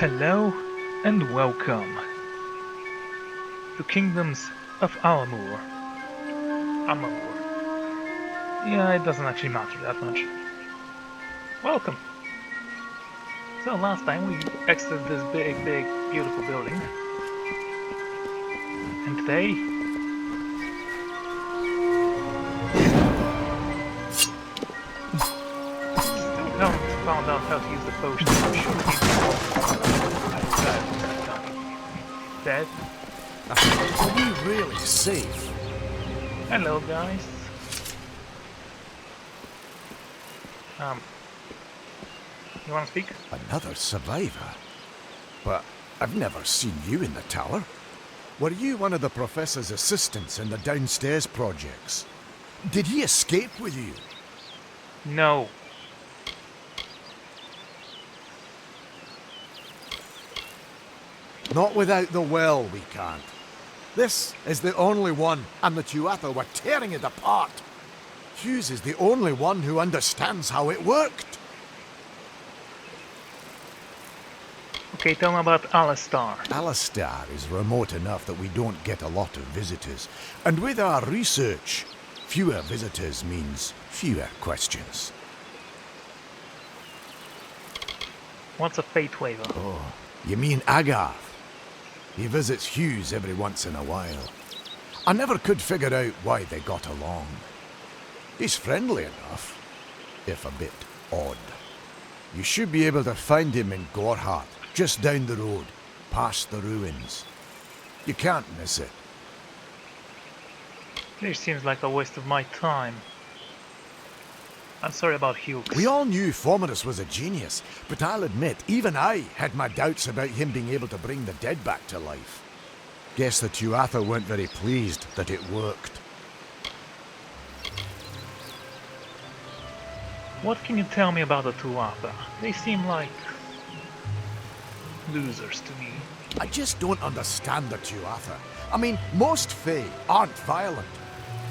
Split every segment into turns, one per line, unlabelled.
Hello and welcome to Kingdoms of Amalur. Amalur. Yeah, it doesn't actually matter that much. Welcome! So last time we exited this big, beautiful building. And today... Still haven't found out how to use the potion. I'm sure we Dead?
Are we really safe?
Hello guys. You wanna speak?
Another survivor? But I've never seen you in the tower. Were you one of the professor's assistants in the downstairs projects? Did he escape with you?
No.
Not without the well, we can't. This is the only one, and the Tuatha were tearing it apart. Hughes is the only one who understands how it worked.
Okay, tell me about Alistar.
Alistar is remote enough that we don't get a lot of visitors. And with our research, fewer visitors means fewer questions.
What's a Fate Waver?
Oh, you mean Agarth? He visits Hughes every once in a while. I never could figure out why they got along. He's friendly enough, if a bit odd. You should be able to find him in Gorhart, just down the road, past the ruins. You can't miss it.
This seems like a waste of my time. I'm sorry about Hughes.
We all knew Fomerus was a genius, but I'll admit, even I had my doubts about him being able to bring the dead back to life. Guess the Tuatha weren't very pleased that it worked.
What can you tell me about the Tuatha? They seem like... losers to me.
I just don't understand the Tuatha. I mean, most Fae aren't violent.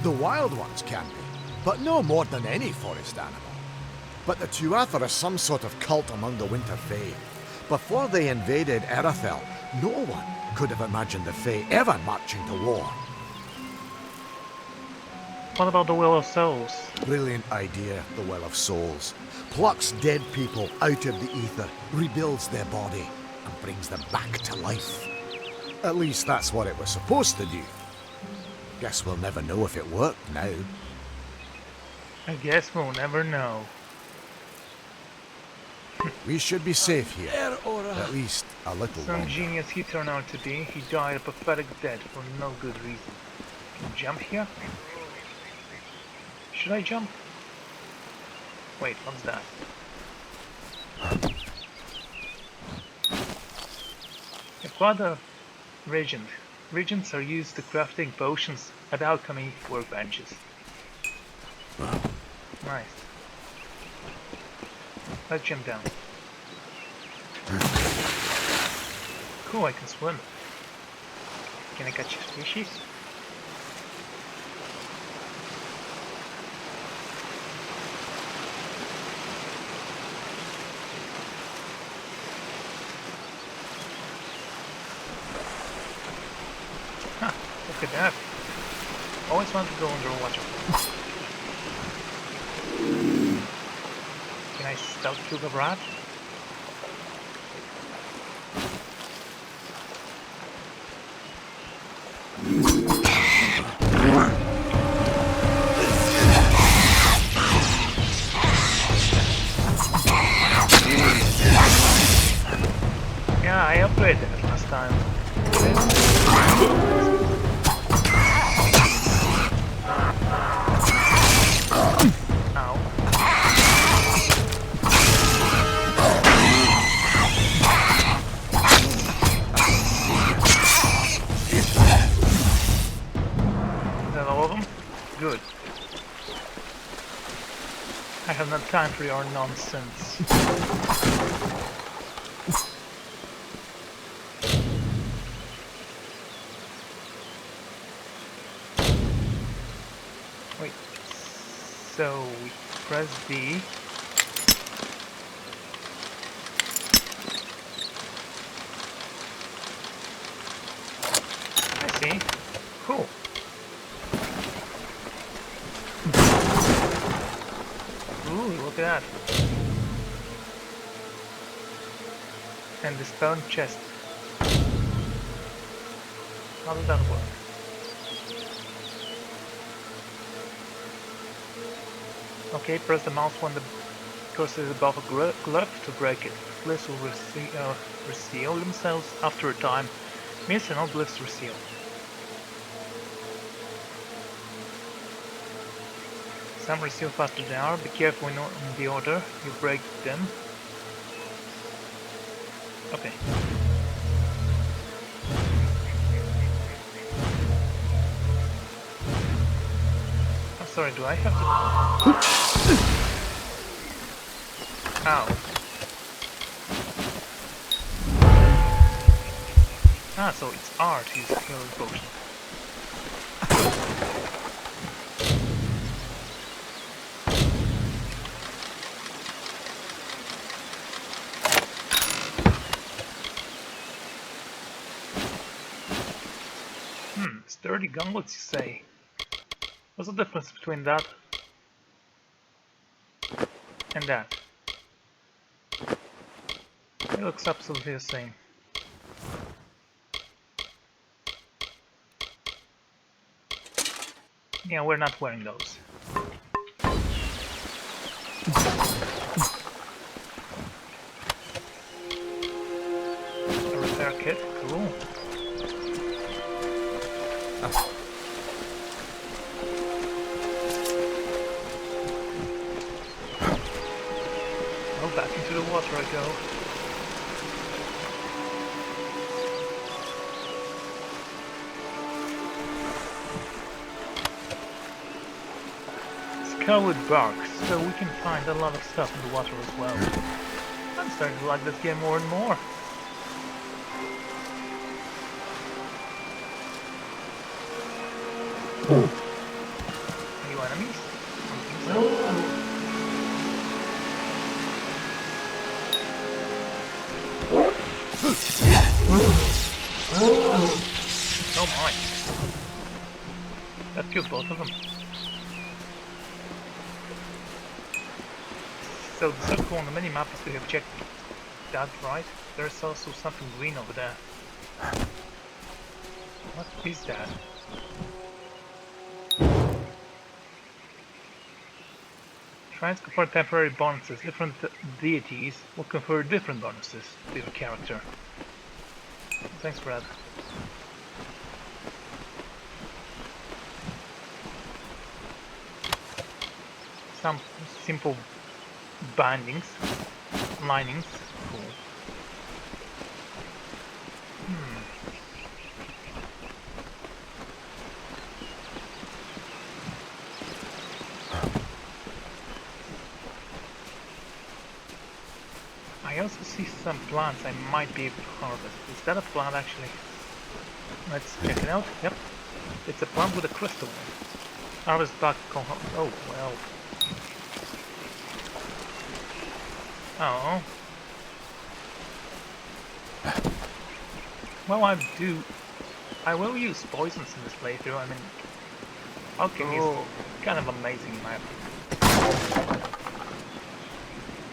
The wild ones can be, but no more than any forest animal. But the Tuatha are some sort of cult among the Winter Fae. Before they invaded Erythel, no one could have imagined the Fae ever marching to war.
What about the Will of Souls?
Brilliant idea, the Well of Souls. Plucks dead people out of the ether, rebuilds their body, and brings them back to life. At least that's what it was supposed to do. Guess we'll never know if it worked now.
I guess we'll never know.
We should be safe here. At least a little
Some
longer.
genius he turned out to be. He died a pathetic death for no good reason. Can you jump here? Should I jump? Wait, what's that? Acquired a regent. Regents are used to crafting potions at alchemy workbenches. Nice. Let's jump down. Cool, I can swim. Can I catch fishies? Huh, look at that. Always wanted to go underwater. Can I stealth through the rat? Yeah, I upgraded it last time. Ow. Is that all of them? Good. I have no time for your nonsense. Wait. So we press B. see. Cool. Ooh, look at that. And the stone chest. How does that work? Okay, press the mouse when the cursor is above a glove to break it. Glyphs will reseal themselves after a time. Miss and all glyphs reseal. Some reseal faster than others. Be careful in the order you break them. Okay. I'm sorry, do I have to... Ow. Ah, so it's R to use the healing potion. Sturdy gauntlets, you say? What's the difference between that and that? It looks absolutely the same. Yeah, we're not wearing those. A repair kit, cool. Well, back into the water I go. Covered bark, so we can find a lot of stuff in the water as well. I'm starting to like this game more and more. Any enemies? I don't think so. Oh my. That killed both of them. So the circle on the minimap is to have checked that, right? There's also something green over there. What is that? Try to confer temporary bonuses. Different deities will confer different bonuses to your character. Thanks for that. Some simple bindings, linings, cool. I also see some plants I might be able to harvest. Is that a plant actually? Let's check it out. Yep. It's a plant with a crystal in it. Harvest back. Oh, well. Oh. Well, I will use poisons in this playthrough. I mean, alchemy is kind of amazing in my opinion.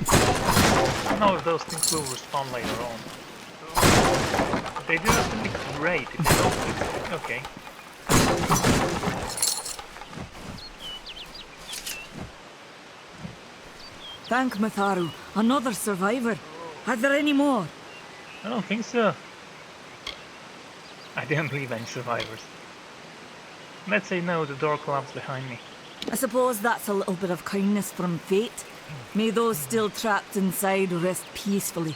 I don't know if those things will respawn later on. If they do, it's gonna be great. If they don't, okay.
Thank Matharu, another survivor. Are there any more?
I don't think so. I didn't leave any survivors. Let's say no, the door collapsed behind me.
I suppose that's a little bit of kindness from fate. May those still trapped inside rest peacefully.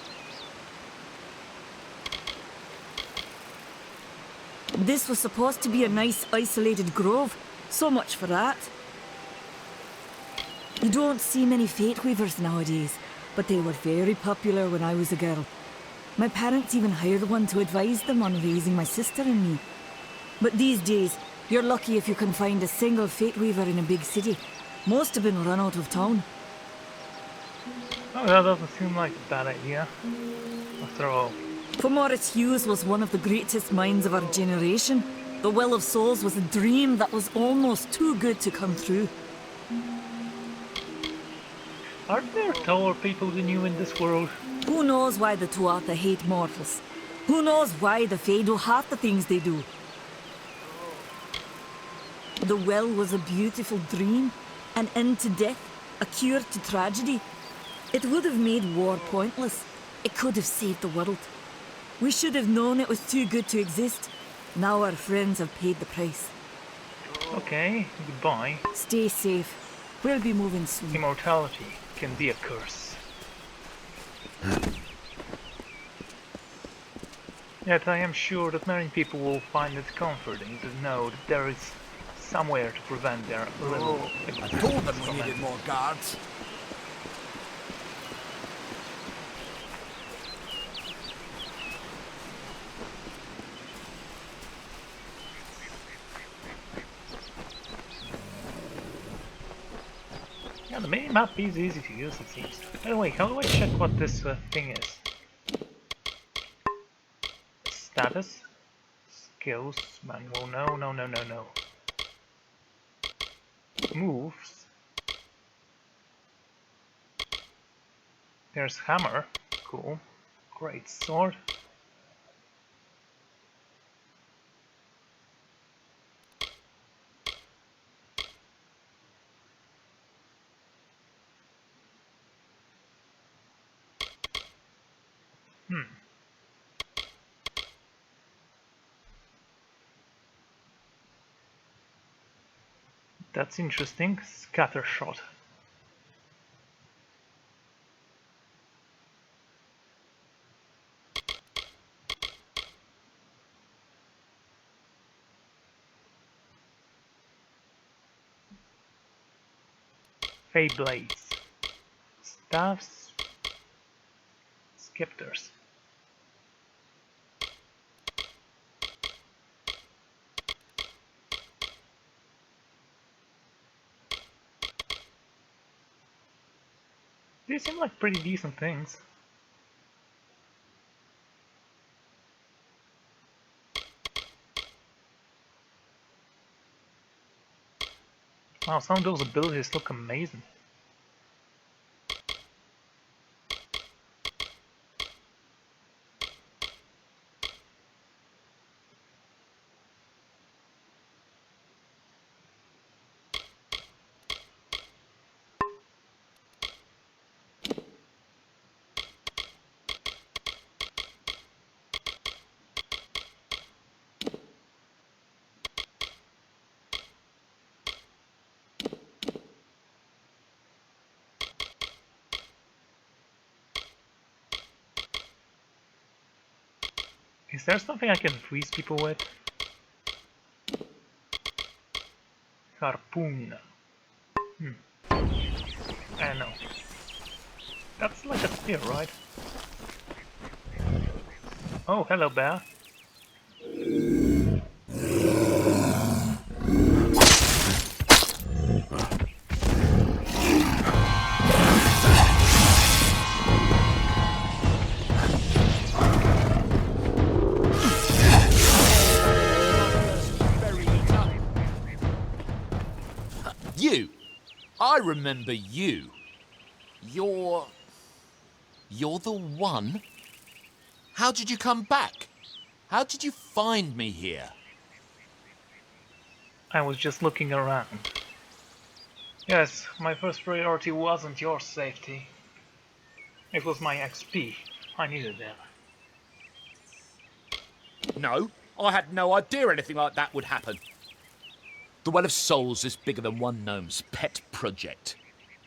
This was supposed to be a nice isolated grove. So much for that. You don't see many fate weavers nowadays, but they were very popular when I was a girl. My parents even hired one to advise them on raising my sister and me. But these days, you're lucky if you can find a single fate weaver in a big city. Most have been run out of town.
Oh, that doesn't seem like a bad idea. After all.
Moritz Hughes was one of the greatest minds of our generation. The Well of Souls was a dream that was almost too good to come true.
Are there taller people than you in this world?
Who knows why the Tuatha hate mortals? Who knows why the Fae do half the things they do? The well was a beautiful dream, an end to death, a cure to tragedy. It would have made war pointless. It could have saved the world. We should have known it was too good to exist. Now our friends have paid the price.
Okay, goodbye.
Stay safe. We'll be moving soon.
Immortality can be a curse. Yet I am sure that many people will find it comforting to know that there is somewhere to prevent their little
I told them we needed more guards.
Yeah, the mini-map is easy to use, it seems. By the way, how do I check what this thing is? Status? Skills? Manual? No. Moves? There's hammer. Cool. Great sword. That's interesting. Scatter shot. Fey blades. Staffs. Scepters. These seem like pretty decent things. Wow, some of those abilities look amazing. Is there something I can freeze people with? Harpoon. I don't know. That's like a spear, right? Oh, hello, bear.
You! I remember you. You're the one? How did you come back? How did you find me here?
I was just looking around. Yes, my first priority wasn't your safety. It was my XP. I needed that.
No, I had no idea anything like that would happen. The Well of Souls is bigger than one gnome's pet project.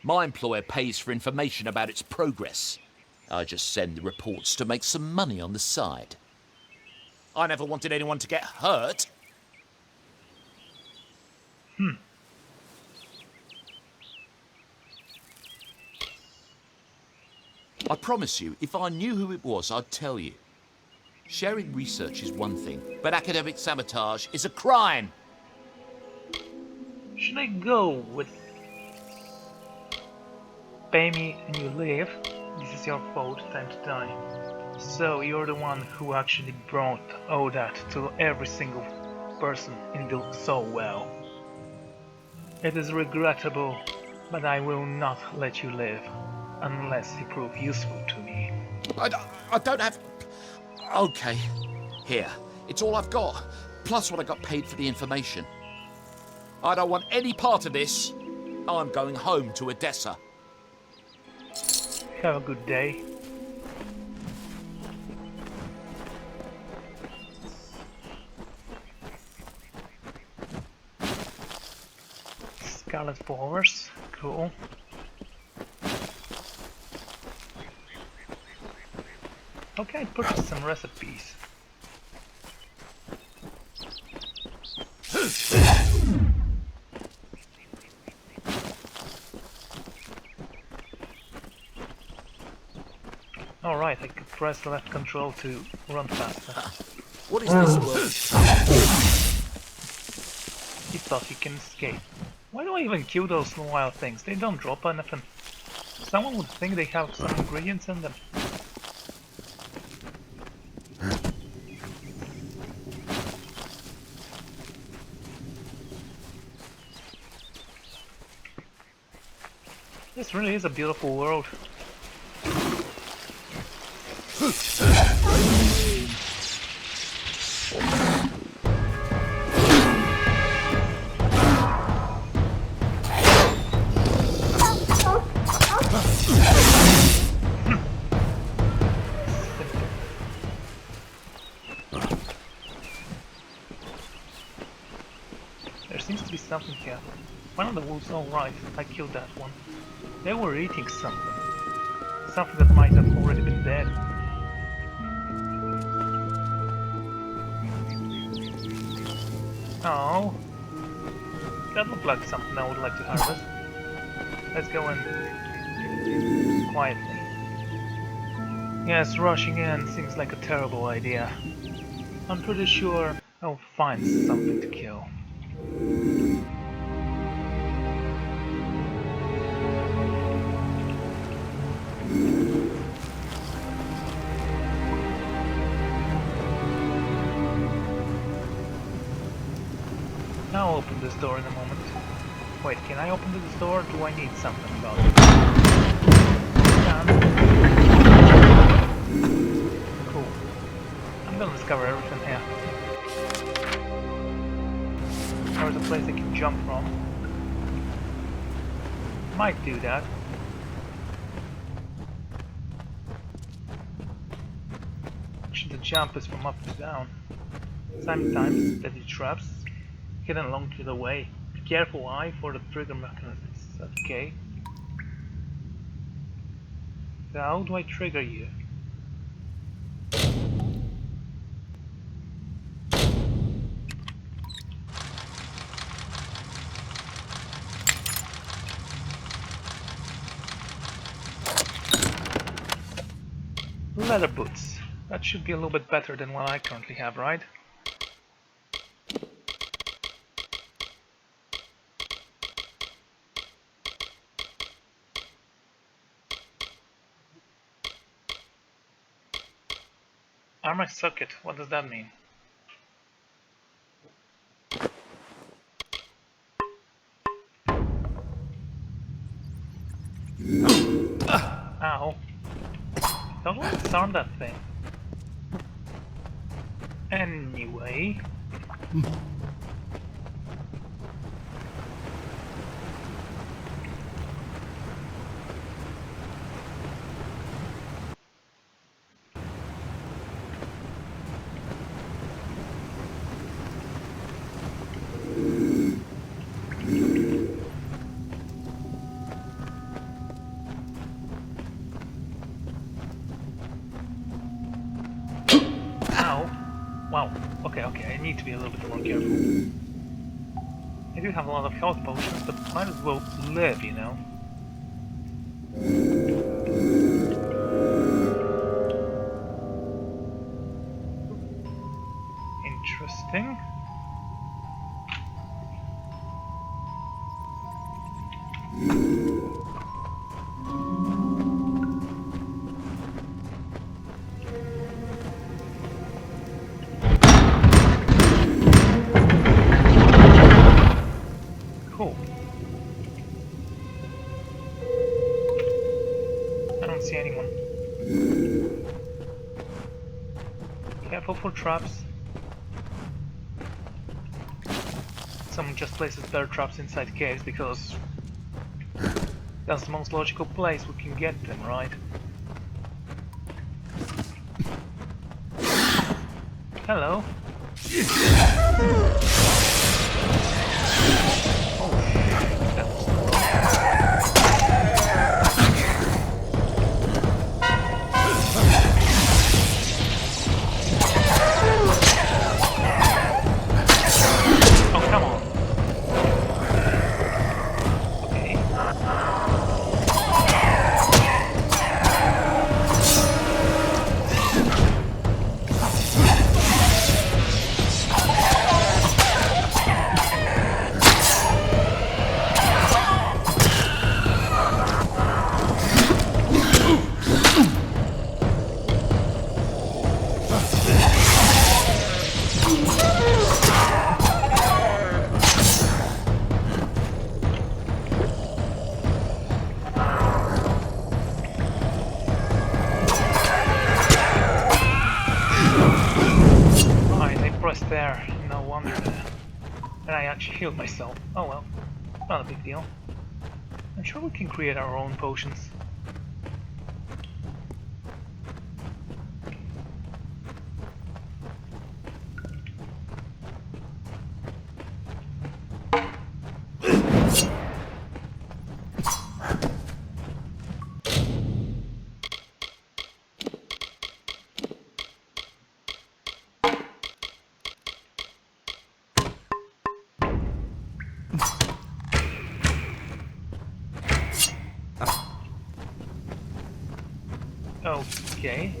My employer pays for information about its progress. I just send the reports to make some money on the side. I never wanted anyone to get hurt. I promise you, if I knew who it was, I'd tell you. Sharing research is one thing, but academic sabotage is a crime.
Should I go with pay me and you live? This is your fault, time to die. So you're the one who actually brought all that to every single person in doing so well. It is regrettable, but I will not let you live unless you prove useful to me.
I don't have... Okay. Here. It's all I've got. Plus what I got paid for the information. I don't want any part of this. I'm going home to Odessa.
Have a good day. Scarlet flowers, cool. Okay, purchase some recipes. Alright, I could press left control to run faster.
What is this world?
He thought he can escape. Why do I even kill those wild things? They don't drop anything. Someone would think they have some ingredients in them. This really is a beautiful world. There seems to be something here. One of the wolves, all right, I killed that one. They were eating something. Something that might have already been dead. Oh. That looked like something I would like to harvest. Let's go in quietly. Yes, rushing in seems like a terrible idea. I'm pretty sure I'll find something to kill. I'll open this door in a moment. Wait, can I open this door or do I need something about it? Cool. I'm gonna discover everything here. There's a place I can jump from. Might do that. Actually, the jump is from up to down. Sometimes steady traps hidden along to the way. Be careful, eye for the trigger mechanisms. Okay. So how do I trigger you? Leather boots. That should be a little bit better than what I currently have, right? Armor socket, what does that mean? Ow. Don't want to disarm that thing. Anyway. Wow, okay, I need to be a little bit more careful. I do have a lot of health potions, but might as well live, you know? Interesting. Careful for traps. Someone just places bear traps inside caves because that's the most logical place we can get them, right? Hello. There, no wonder that. And I actually healed myself. Oh well, not a big deal. I'm sure we can create our own potions. Okay.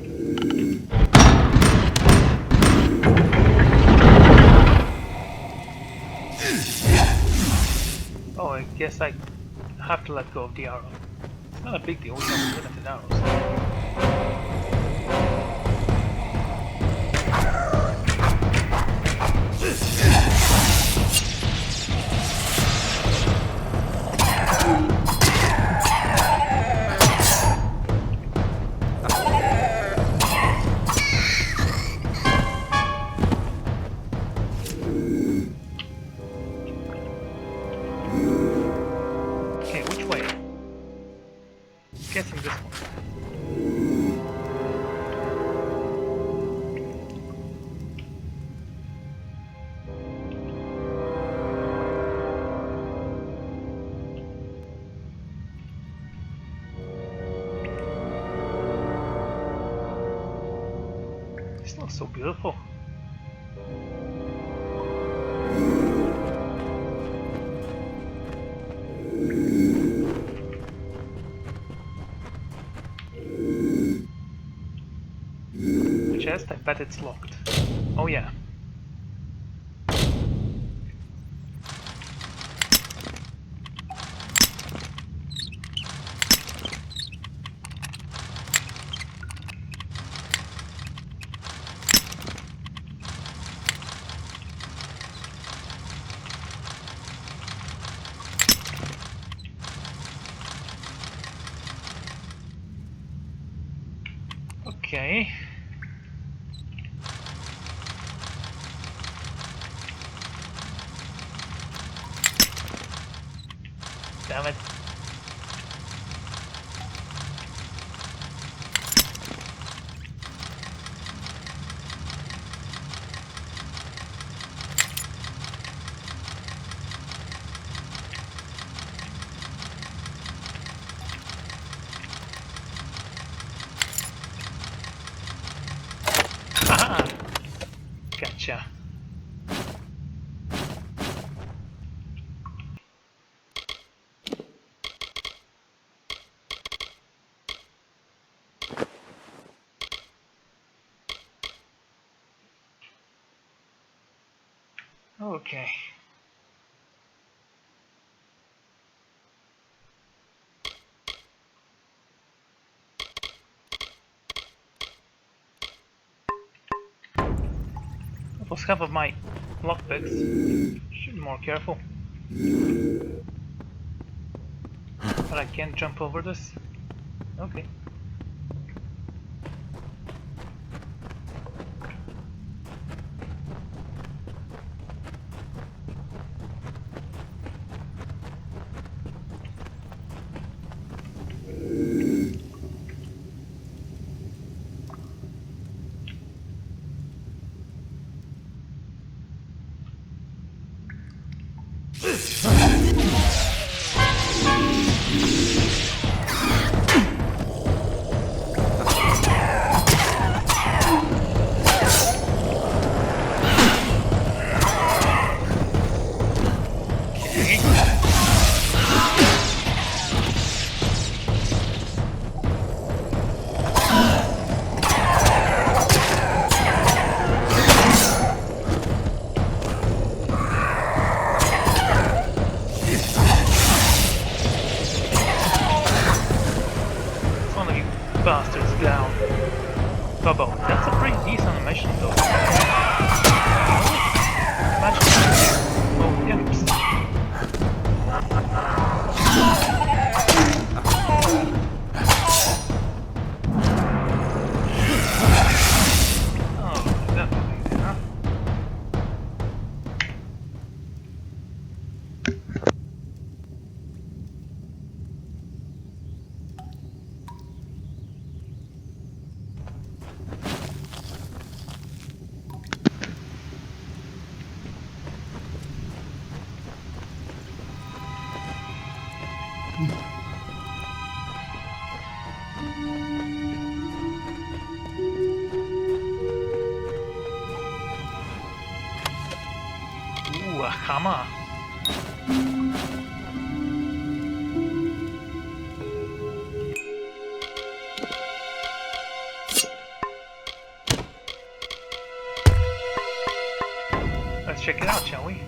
Oh, I guess I have to let go of the arrow. It's not a big deal, we have limited arrows. Guessing this one. This looks so beautiful. Chest, I bet it's locked. Oh yeah. Okay. Damn it. Aha! Gotcha. Okay. That was half of my lockpicks. Should be more careful. But I can't jump over this? Okay. One of you bastards down. Bubble. That's a pretty decent animation though. Imagine. Oh, imps. Oh, definitely, huh? Ooh, a hammer. Let's check it out, shall we?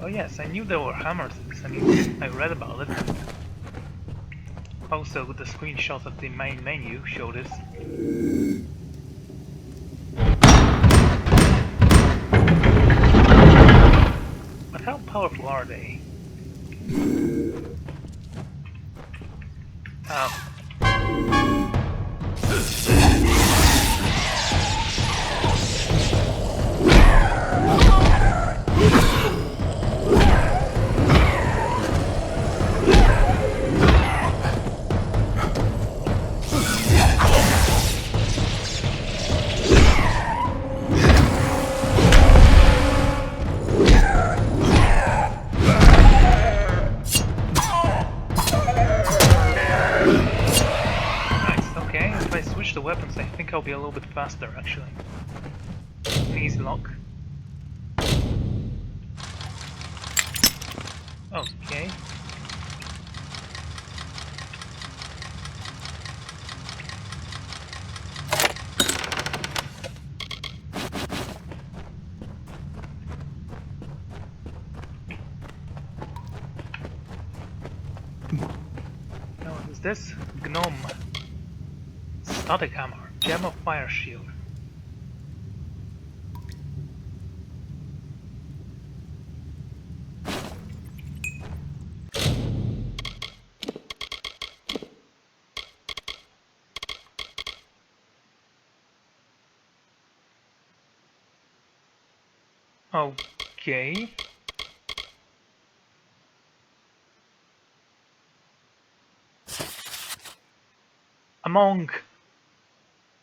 Oh yes, I knew there were hammers in this. I read about it. Also, the screenshot of the main menu showed us. But how powerful are they? The weapons, I think I'll be a little bit faster actually. Easy lock. Okay. Now what is this? Gnome. Static hammer, gem of fire shield. Okay. Among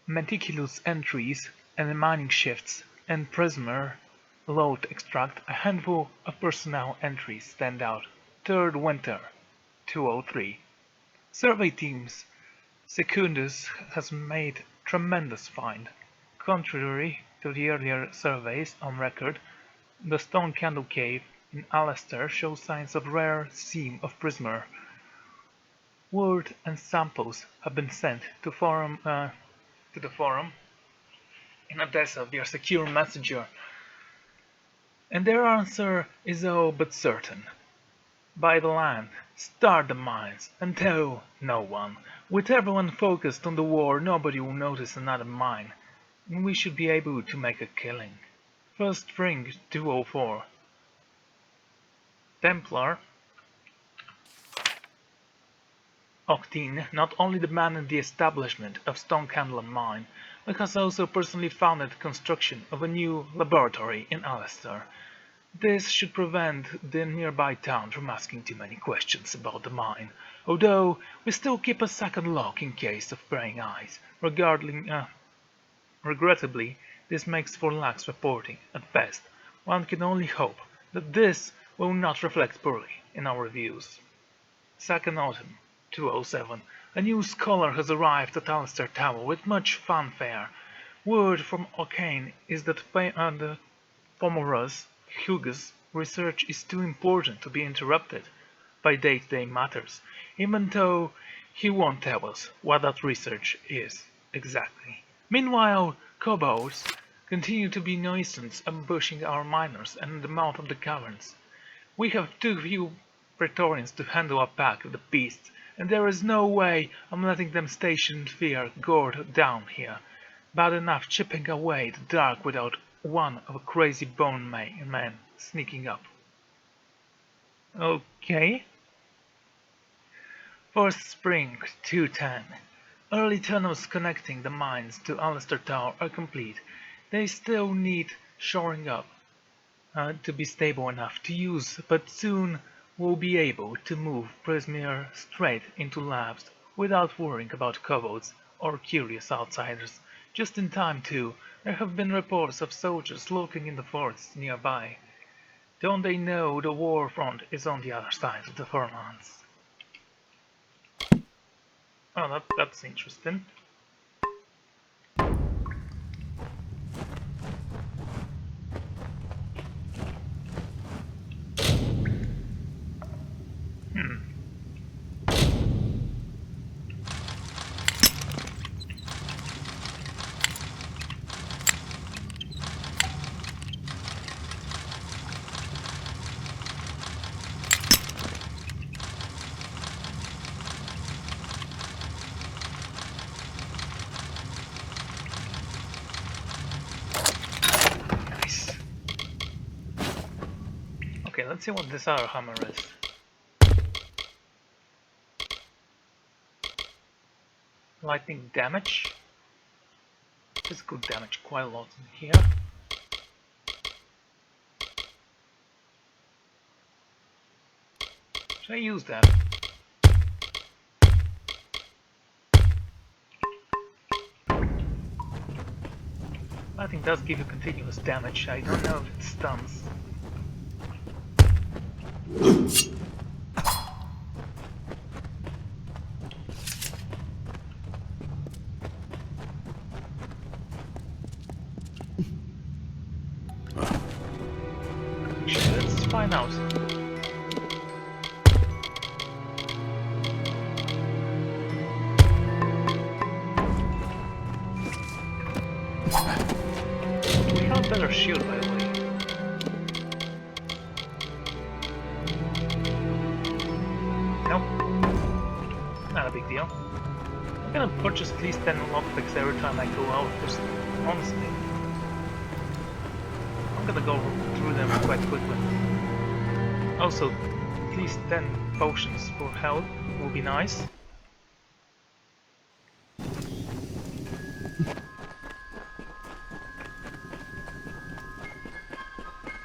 meticulous entries and mining shifts and Prismer load extract, a handful of personnel entries stand out. 3rd Winter, 203. Survey teams. Secundus has made tremendous find. Contrary to the earlier surveys on record, the Stone Candle Cave in Alastair shows signs of rare seam of Prismer. Word and samples have been sent to the forum in Odessa via secure messenger, and their answer is all but certain. Buy the land, start the mines, and tell no one. With everyone focused on the war, nobody will notice another mine, and we should be able to make a killing. First Spring 204. Templar Octine not only demanded the establishment of Stone Candle Mine, but has also personally funded construction of a new laboratory in Alastair. This should prevent the nearby town from asking too many questions about the mine, although we still keep a second lock in case of prying eyes. Regrettably, this makes for lax reporting. At best, one can only hope that this will not reflect poorly in our reviews. Second autumn, 207. A new scholar has arrived at Alistair Tower with much fanfare. Word from O'Kane is that the Pomorus Hugo's research is too important to be interrupted by day-to-day matters, even though he won't tell us what that research is exactly. Meanwhile, kobolds continue to be nuisance ambushing our miners and the mouth of the caverns. We have too few Praetorians to handle a pack of the beasts, and there is no way I'm letting them station fear guard down here. Bad enough chipping away the dark without one of a crazy bone man sneaking up. Okay. First spring, 210. Early tunnels connecting the mines to Alistair Tower are complete. They still need shoring up to be stable enough to use, but soon we'll be able to move Prismere straight into labs without worrying about kobolds or curious outsiders. Just in time too, there have been reports of soldiers lurking in the forests nearby. Don't they know the war front is on the other side of the Furlans? Oh, that's interesting. Okay, let's see what this other hammer is. Lightning damage. Physical damage quite a lot in here. Should I use that? Lightning does give you continuous damage. I don't know if it stuns. Let's find out. We have a better shield, by the way. Nope. Not a big deal. I'm gonna purchase at least 10 lockpicks every time I go out, because honestly, I'm gonna go through them quite quickly. Also, at least 10 potions for health will be nice.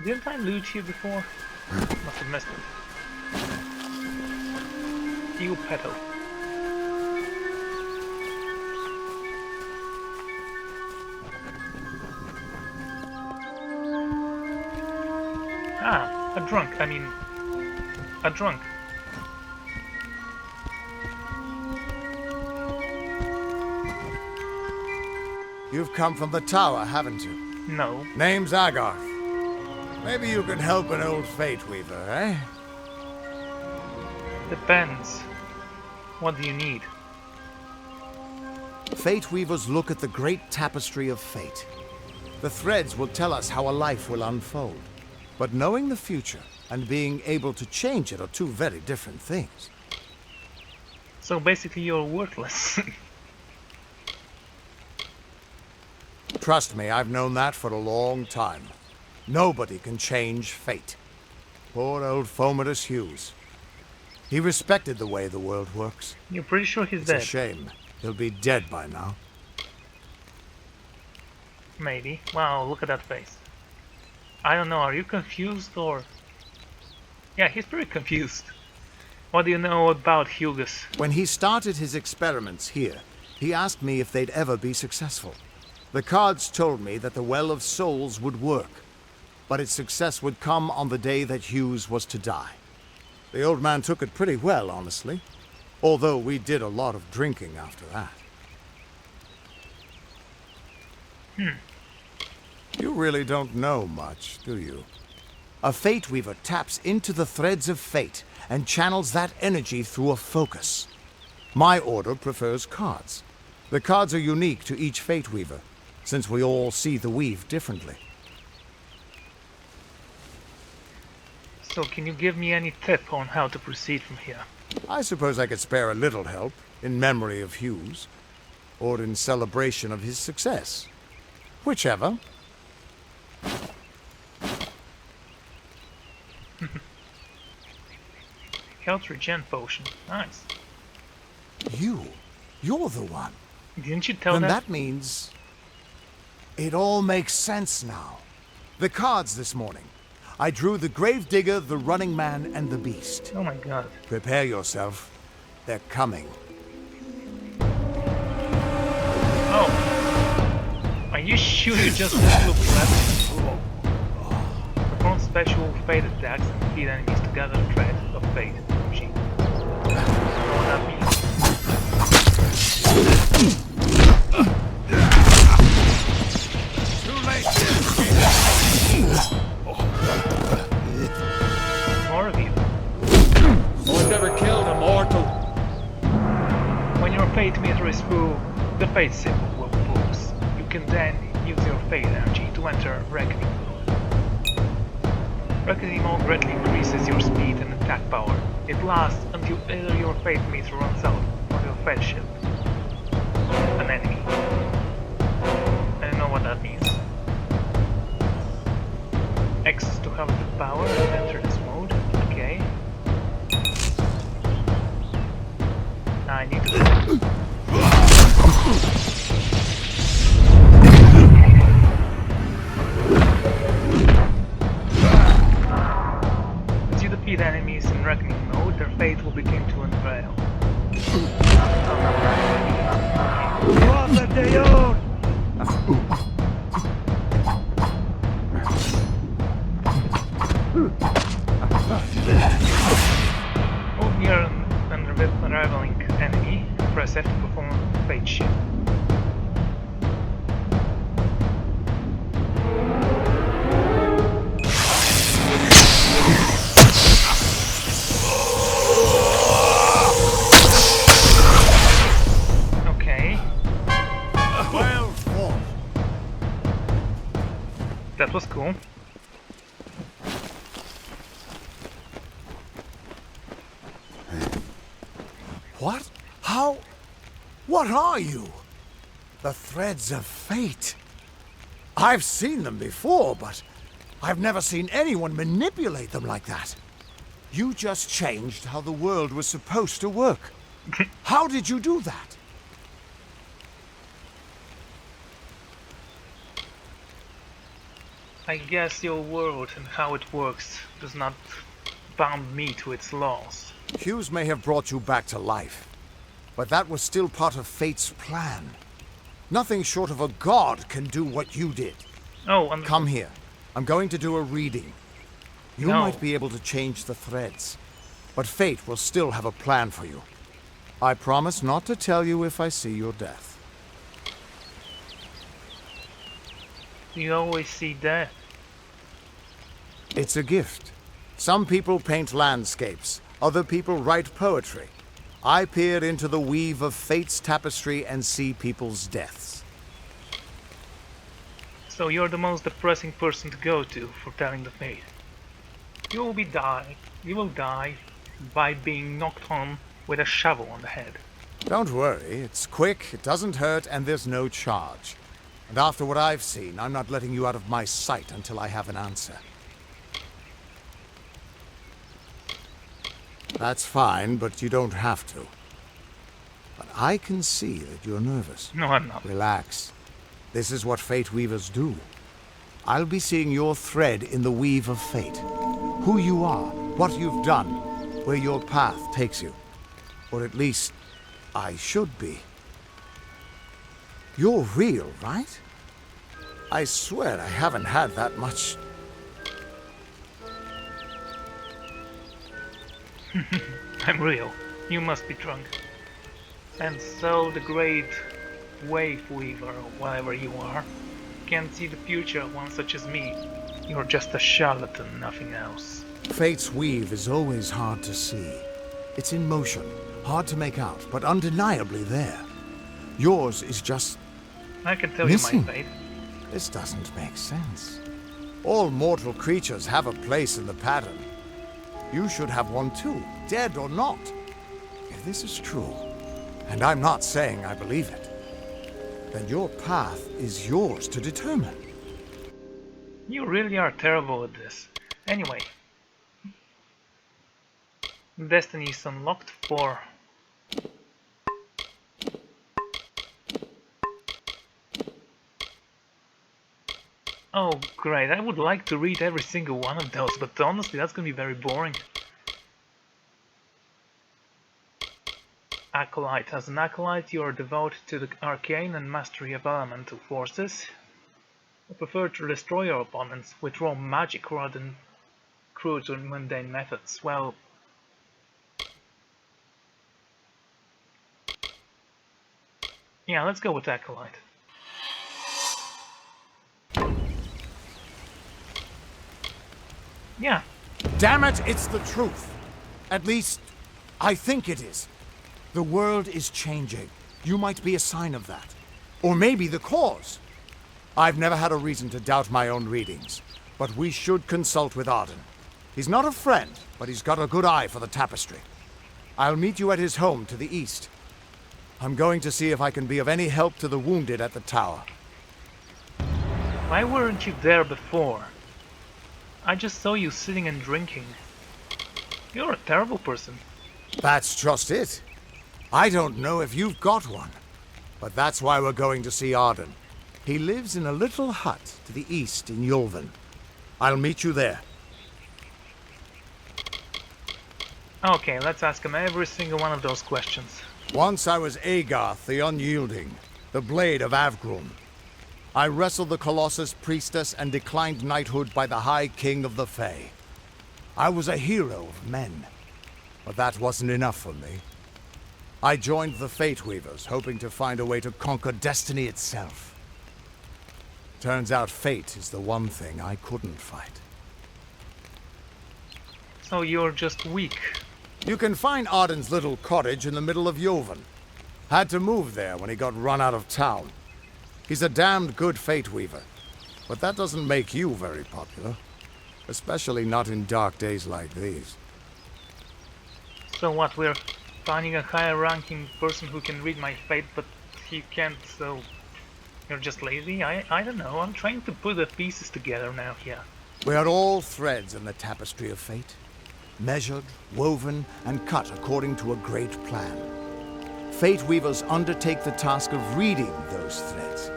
Didn't I loot here before? Must have missed it. Steel petal. Ah, a drunk. A drunk.
You've come from the tower, haven't you?
No.
Name's Agarth. Maybe you can help an old Fate Weaver, eh?
Depends. What do you need?
Fate Weavers look at the great tapestry of fate. The threads will tell us how a life will unfold. But knowing the future and being able to change it are two very different things.
So basically you're worthless.
Trust me, I've known that for a long time. Nobody can change fate. Poor old Fomerus Hughes. He respected the way the world works.
You're pretty sure he's
It's
dead?
a shame. He'll be dead by now.
Maybe. Wow, look at that face. I don't know, are you confused or... Yeah, he's pretty confused. What do you know about Hugus?
When he started his experiments here, he asked me if they'd ever be successful. The cards told me that the Well of Souls would work, but its success would come on the day that Hughes was to die. The old man took it pretty well, honestly, although we did a lot of drinking after that. You really don't know much, do you? A Fate Weaver taps into the threads of fate and channels that energy through a focus. My order prefers cards. The cards are unique to each Fate Weaver, since we all see the weave differently.
So can you give me any tip on how to proceed from here?
I suppose I could spare a little help in memory of Hughes, or in celebration of his success. Whichever.
Health regen potion. Nice.
You're the one.
Didn't you tell
Then
them?
that means... It all makes sense now. The cards this morning. I drew the Gravedigger, the Running Man, and the Beast.
Oh my god.
Prepare yourself. They're coming.
Oh. Are you sure you just look left? Perform special fate attacks and defeat enemies to gather a thread of fate. Gee. What that means?
Too late.
More of you.
I've never killed a mortal.
When your fate meter is full, the fate symbol will pulse. You can then use your fate energy to enter Reckoning mode. Reckoning mode greatly increases your speed and attack power. It lasts until either your fate meter runs out or your fate shield an enemy. I don't know what that means. X to have the power to enter this mode. Okay. Now I need to... As you defeat enemies in Reckoning mode, their fate will begin to unveil. Hold near an unraveling enemy, press F to perform fate shield. Okay.
Well fought.
That was cool.
What? How? What are you? The threads of fate. I've seen them before, but I've never seen anyone manipulate them like that. You just changed how the world was supposed to work. How did you do that?
I guess your world and how it works does not bound me to its laws.
Hughes may have brought you back to life, but that was still part of fate's plan. Nothing short of a god can do what you did.
Oh, and
Come here. I'm going to do a reading. You
No.
might be able to change the threads, but fate will still have a plan for you. I promise not to tell you if I see your death.
you always see death.
It's a gift. Some people paint landscapes, other people write poetry. I peer into the weave of fate's tapestry and see people's deaths.
So you're the most depressing person to go to for telling the fate. You will die by being knocked on with a shovel on the head.
Don't worry, it's quick, it doesn't hurt, and there's no charge. And after what I've seen, I'm not letting you out of my sight until I have an answer. That's fine, but you don't have to. But I can see that you're nervous.
No, I'm not.
Relax. This is what Fate Weavers do. I'll be seeing your thread in the weave of fate. Who you are, what you've done, where your path takes you. Or at least, I should be. You're real, right? I swear I haven't had that much.
I'm real. You must be drunk. And so the great wave weaver, or whatever you are, can't see the future of one such as me. You're just a charlatan, nothing else.
Fate's weave is always hard to see. It's in motion, hard to make out, but undeniably there. Yours is just
I can tell
missing.
you my fate.
This doesn't make sense. All mortal creatures have a place in the pattern. You should have one too, dead or not. If this is true, and I'm not saying I believe it, then your path is yours to determine.
You really are terrible at this. Anyway. Destiny is unlocked for... Oh great, I would like to read every single one of those, but honestly that's gonna be very boring. Acolyte. As an acolyte you are devoted to the arcane and mastery of elemental forces. You prefer to destroy your opponents with raw magic rather than crude or mundane methods. Well... yeah, let's go with acolyte. Yeah.
Damn it, it's the truth. At least, I think it is. The world is changing. You might be a sign of that. Or maybe the cause. I've never had a reason to doubt my own readings, but we should consult with Arden. He's not a friend, but he's got a good eye for the tapestry. I'll meet you at his home to the east. I'm going to see if I can be of any help to the wounded at the tower.
Why weren't you there before? I just saw you sitting and drinking. You're a terrible person.
That's just it. I don't know if you've got one, but that's why we're going to see Arden. He lives in a little hut to the east in Yulven. I'll meet you there.
Okay, let's ask him every single one of those questions.
Once I was Agarth the Unyielding, the Blade of Avgrun. I wrestled the Colossus priestess and declined knighthood by the High King of the Fae. I was a hero of men, but that wasn't enough for me. I joined the Fate Weavers, hoping to find a way to conquer destiny itself. Turns out fate is the one thing I couldn't fight.
So you're just weak.
You can find Arden's little cottage in the middle of Yulven. Had to move there when he got run out of town. He's a damned good Fate Weaver, but that doesn't make you very popular. Especially not in dark days like these.
So what, we're finding a higher ranking person who can read my fate, but he can't, so... you're just lazy? I don't know, I'm trying to put the pieces together now here.
We are all threads in the tapestry of fate. Measured, woven, and cut according to a great plan. Fate Weavers undertake the task of reading those threads.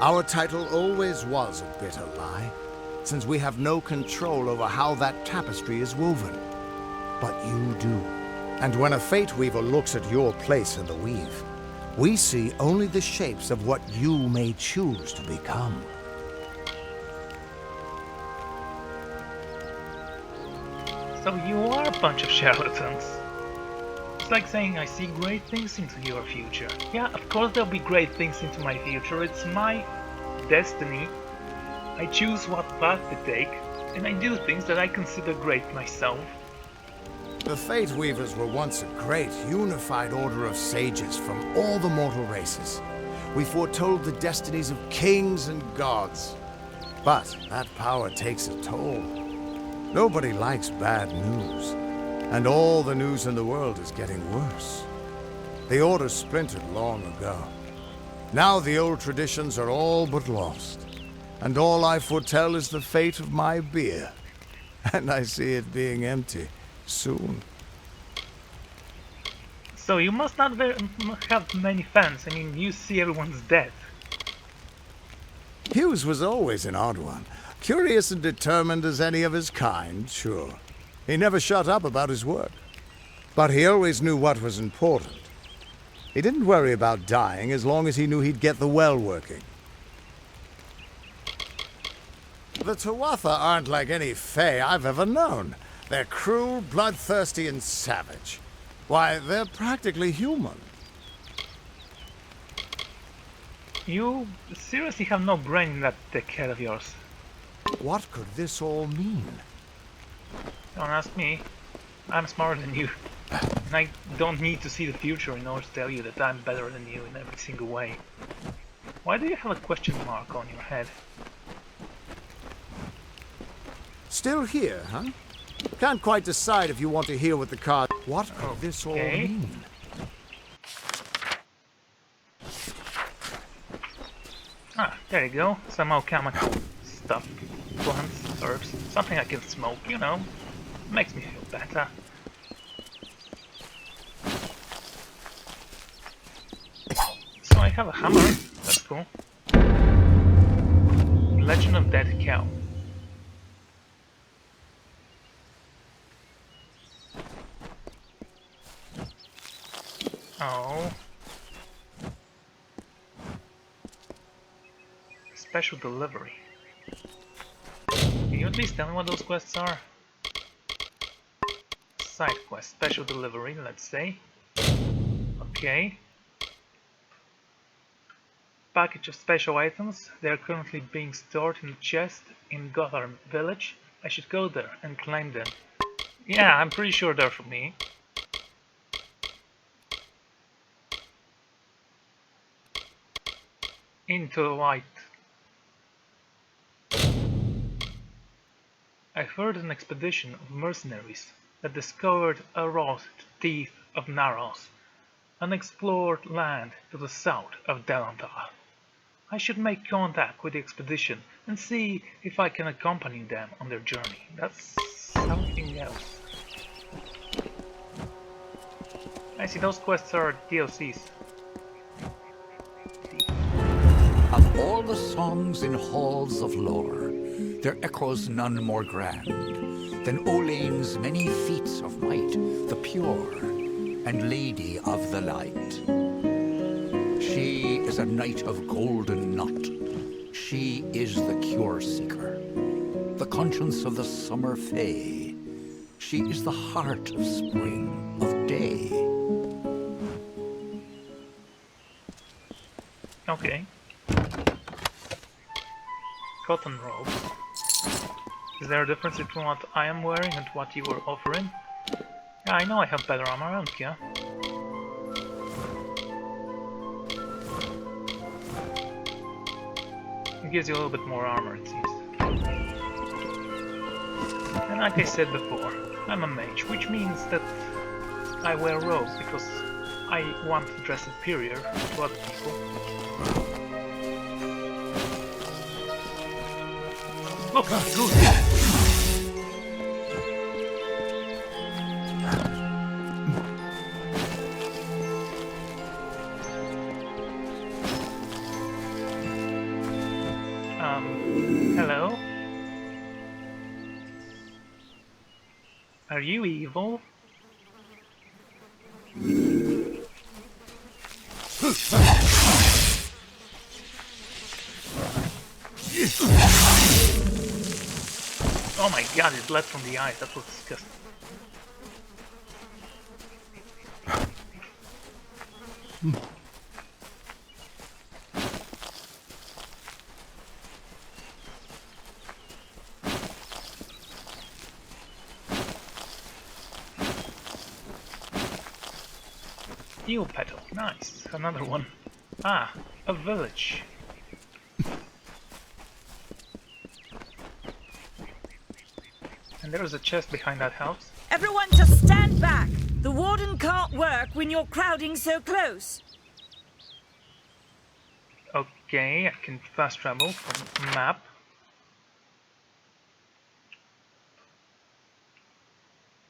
Our title always was a bitter lie, since we have no control over how that tapestry is woven. But you do. And when a Fate Weaver looks at your place in the weave, we see only the shapes of what you may choose to become.
So you are a bunch of charlatans. It's like saying I see great things into your future. Yeah, of course there'll be great things into my future. It's my destiny. I choose what path to take, and I do things that I consider great myself.
The Fate Weavers were once a great, unified order of sages from all the mortal races. We foretold the destinies of kings and gods. But that power takes a toll. Nobody likes bad news, and all the news in the world is getting worse. The Order splintered long ago. Now the old traditions are all but lost, and all I foretell is the fate of my beer. And I see it being empty soon.
So you must not have many fans. I mean, you see everyone's dead.
Hughes was always an odd one. Curious and determined as any of his kind, sure. He never shut up about his work. But he always knew what was important. He didn't worry about dying as long as he knew he'd get the well working. The Tuatha aren't like any Fae I've ever known. They're cruel, bloodthirsty, and savage. Why, they're practically human.
You seriously have no brain in that thick head of yours.
What could this all mean?
Don't ask me. I'm smarter than you. And I don't need to see the future in order to tell you that I'm better than you in every single way. Why do you have a question mark on your head?
Still here, huh? Can't quite decide if you want to hear what the card... What could this all mean?
Ah, there you go. Some alchemical stuff. Plants, herbs, something I can smoke, you know. Makes me feel better. So I have a hammer. That's cool. Legend of Dead Cow. Oh. Special delivery. Can you at least tell me what those quests are? Side quest, special delivery, let's say. Okay. Package of special items. They are currently being stored in a chest in Gotham village. I should go there and claim them. Yeah, I'm pretty sure they're for me. Into the light. I heard an expedition of mercenaries that discovered a lost teeth of Naros, unexplored land to the south of Delantar. I should make contact with the expedition and see if I can accompany them on their journey. That's something else. I see those quests are DLCs.
Of all the songs in halls of lore, there echoes none more grand than Olane's many feats of might, the pure and lady of the light. She is a knight of golden knot. She is the cure seeker, the conscience of the summer fae. She is the heart of spring, of day.
Okay. Cotton robe. Is there a difference between what I am wearing and what you were offering? Yeah, I know I have better armor, I don't care. It gives you a little bit more armor, it seems. And like I said before, I'm a mage, which means that I wear robes because I want to dress superior to other people. Look, good. Hello? Are you evil? Oh my god, it bled from the eyes, that was disgusting. Steel petal, nice, another one. Ah, a village. And there is a chest behind that house.
Everyone just stand back! The warden can't work when you're crowding so close.
Okay, I can fast travel from map.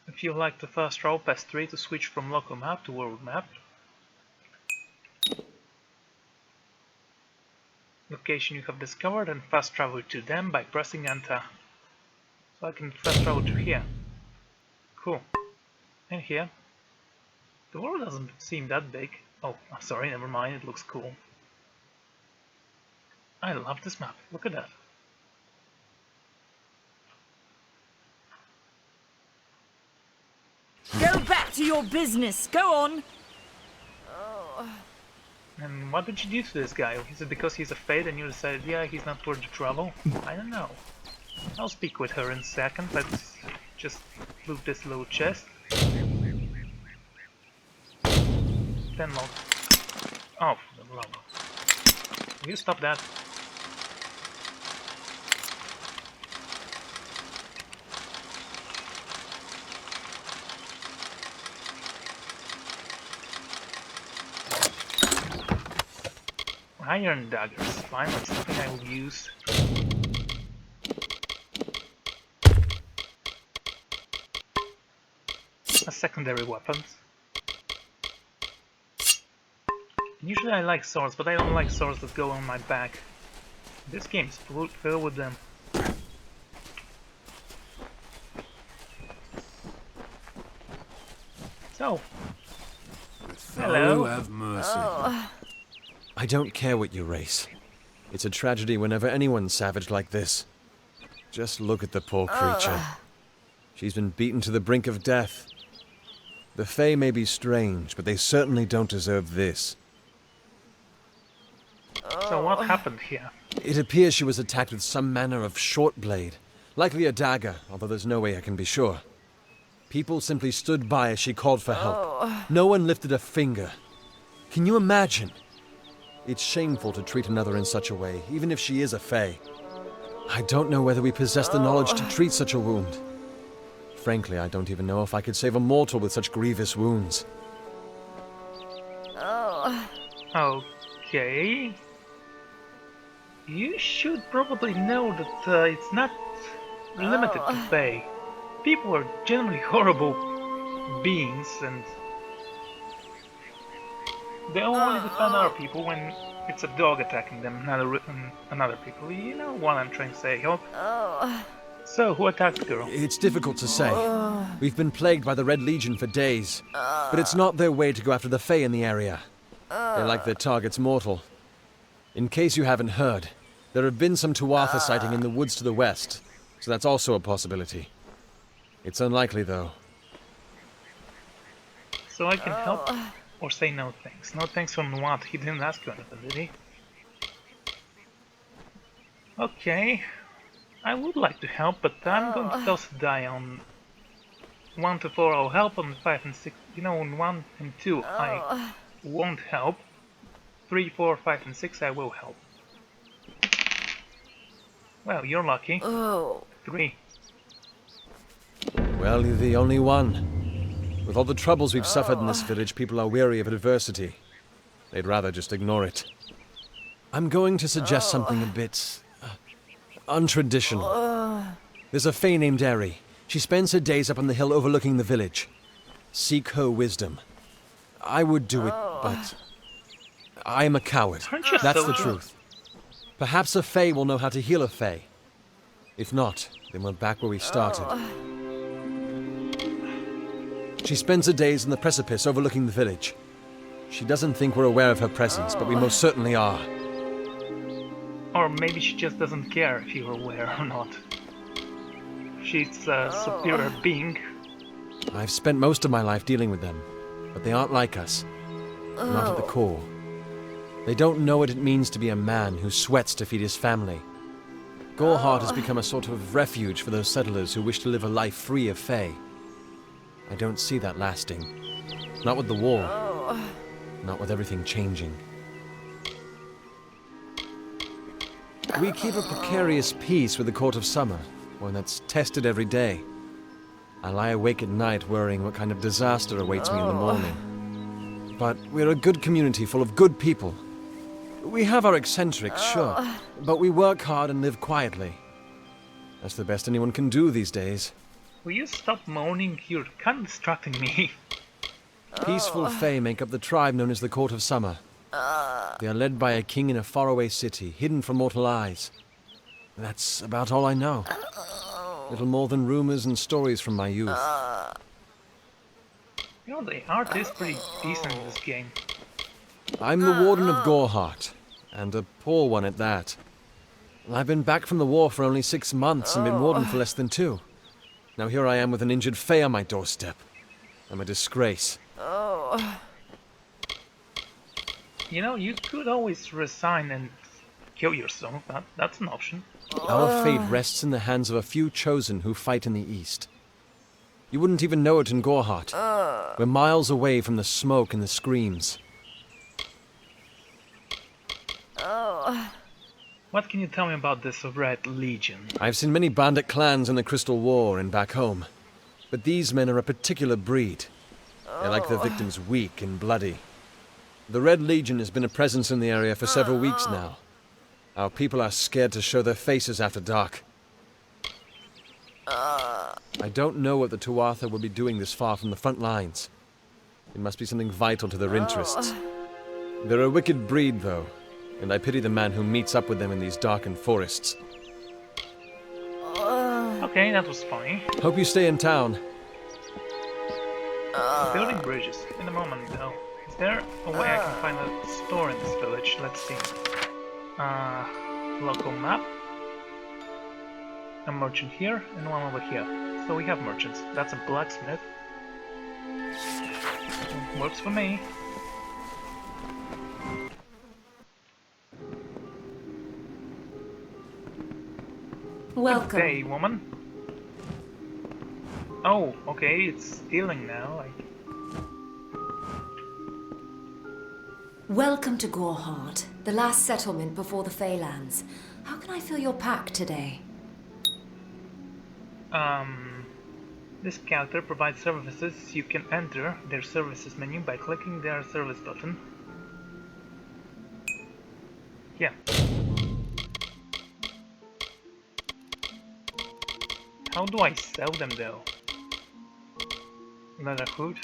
If you like to fast travel, press 3 to switch from local map to world map. location you have discovered and fast travel to them by pressing enter. So I can fast travel to here. Cool. And here. The world doesn't seem that big. Oh, sorry, never mind, it looks cool. I love this map, look at that.
Go back to your business. Go on.
And what did you do to this guy? Is it because he's a fade and you decided, yeah, he's not worth the trouble? I don't know. I'll speak with her in a second. Let's just loot this little chest. 10 more. Oh, for the love. Will you stop that? Iron daggers, fine, that's something I will use. As secondary weapons. Usually I like swords, but I don't like swords that go on my back. This game's filled with them. So, hello.
Have mercy.
I don't care what you race. It's a tragedy whenever anyone's savage like this. Just look at the poor creature. She's been beaten to the brink of death. The Fae may be strange, but they certainly don't deserve this.
So what happened here?
It appears she was attacked with some manner of short blade. Likely a dagger, although there's no way I can be sure. People simply stood by as she called for help. No one lifted a finger. Can you imagine? It's shameful to treat another in such a way, even if she is a Fae. I don't know whether we possess the knowledge to treat such a wound. Frankly, I don't even know if I could save a mortal with such grievous wounds.
Okay. You should probably know that it's not limited to Fae. People are generally horrible beings, and they only defend other people when it's a dog attacking them, another people. You know what I'm trying to say, hope? So, who attacked the girl?
It's difficult to say. We've been plagued by the Red Legion for days, but it's not their way to go after the Fae in the area. They like their targets mortal. In case you haven't heard, there have been some Tuatha sighting in the woods to the west, so that's also a possibility. It's unlikely, though.
So I can help? Or say no thanks? No thanks from what? He didn't ask you anything, did he? Okay. I would like to help, but I'm going to toss a die on 1 to 4 I'll help, on 5 and 6, you know, on 1 and 2 I won't help. 3, 4, 5 and 6 I will help. Well, you're lucky. 3.
Well, you're the only one. With all the troubles we've suffered in this village, people are weary of adversity. They'd rather just ignore it. I'm going to suggest something a bit untraditional. There's a Fae named Eri. She spends her days up on the hill overlooking the village. Seek her wisdom. I would do it, but I am a coward. That's the truth. Perhaps a Fae will know how to heal a Fae. If not, then we're back where we started. She spends her days on the precipice overlooking the village. She doesn't think we're aware of her presence, but we most certainly are.
Or maybe she just doesn't care if you're aware or not. She's a superior being.
I've spent most of my life dealing with them, but they aren't like us. Not at the core. They don't know what it means to be a man who sweats to feed his family. Goreheart has become a sort of refuge for those settlers who wish to live a life free of Fae. I don't see that lasting. Not with the war. Not with everything changing. We keep a precarious peace with the Court of Summer, one that's tested every day. I lie awake at night worrying what kind of disaster awaits me in the morning. But we're a good community full of good people. We have our eccentrics, sure, but we work hard and live quietly. That's the best anyone can do these days.
Will you stop moaning? You're kind of distracting me.
Peaceful Fae make up the tribe known as the Court of Summer. They are led by a king in a faraway city, hidden from mortal eyes. That's about all I know. Little more than rumors and stories from my youth.
You know, the art is pretty decent in this game.
I'm the Warden of Goreheart, and a poor one at that. I've been back from the war for only 6 months and been Warden for less than 2. Now here I am with an injured Fae on my doorstep. I'm a disgrace.
You know, you could always resign and kill yourself. That's an option.
Our fate rests in the hands of a few chosen who fight in the east. You wouldn't even know it in Goreheart. We're miles away from the smoke and the screams.
What can you tell me about this Red Legion?
I've seen many bandit clans in the Crystal War and back home. But these men are a particular breed. They like their victims weak and bloody. The Red Legion has been a presence in the area for several weeks now. Our people are scared to show their faces after dark. I don't know what the Tuatha will be doing this far from the front lines. It must be something vital to their interests. They're a wicked breed, though, and I pity the man who meets up with them in these darkened forests.
Okay, that was funny.
Hope you stay in town.
Building bridges. In a moment, though. Is there a way I can find a store in this village? Let's see. Local map. A merchant here and one over here. So we have merchants. That's a blacksmith. Works for me.
Welcome.
Good day, woman. Oh, okay, it's stealing now.
Welcome to Goreheart, the last settlement before the Feylands. How can I fill your pack today?
This character provides services. You can enter their services menu by clicking their service button. Yeah. How do I sell them though? Leather hood,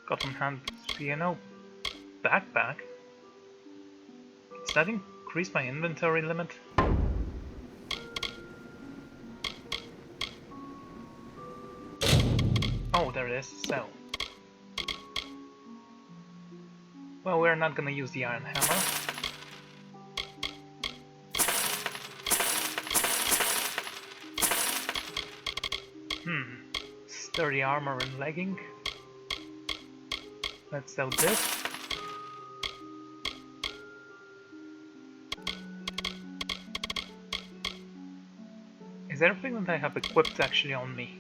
cotton hand piano, backpack. Does that increase my inventory limit? Oh, there it is. Sell. Well, we're not gonna use the iron hammer. Sturdy armor and legging. Let's sell this. Is everything that I have equipped actually on me?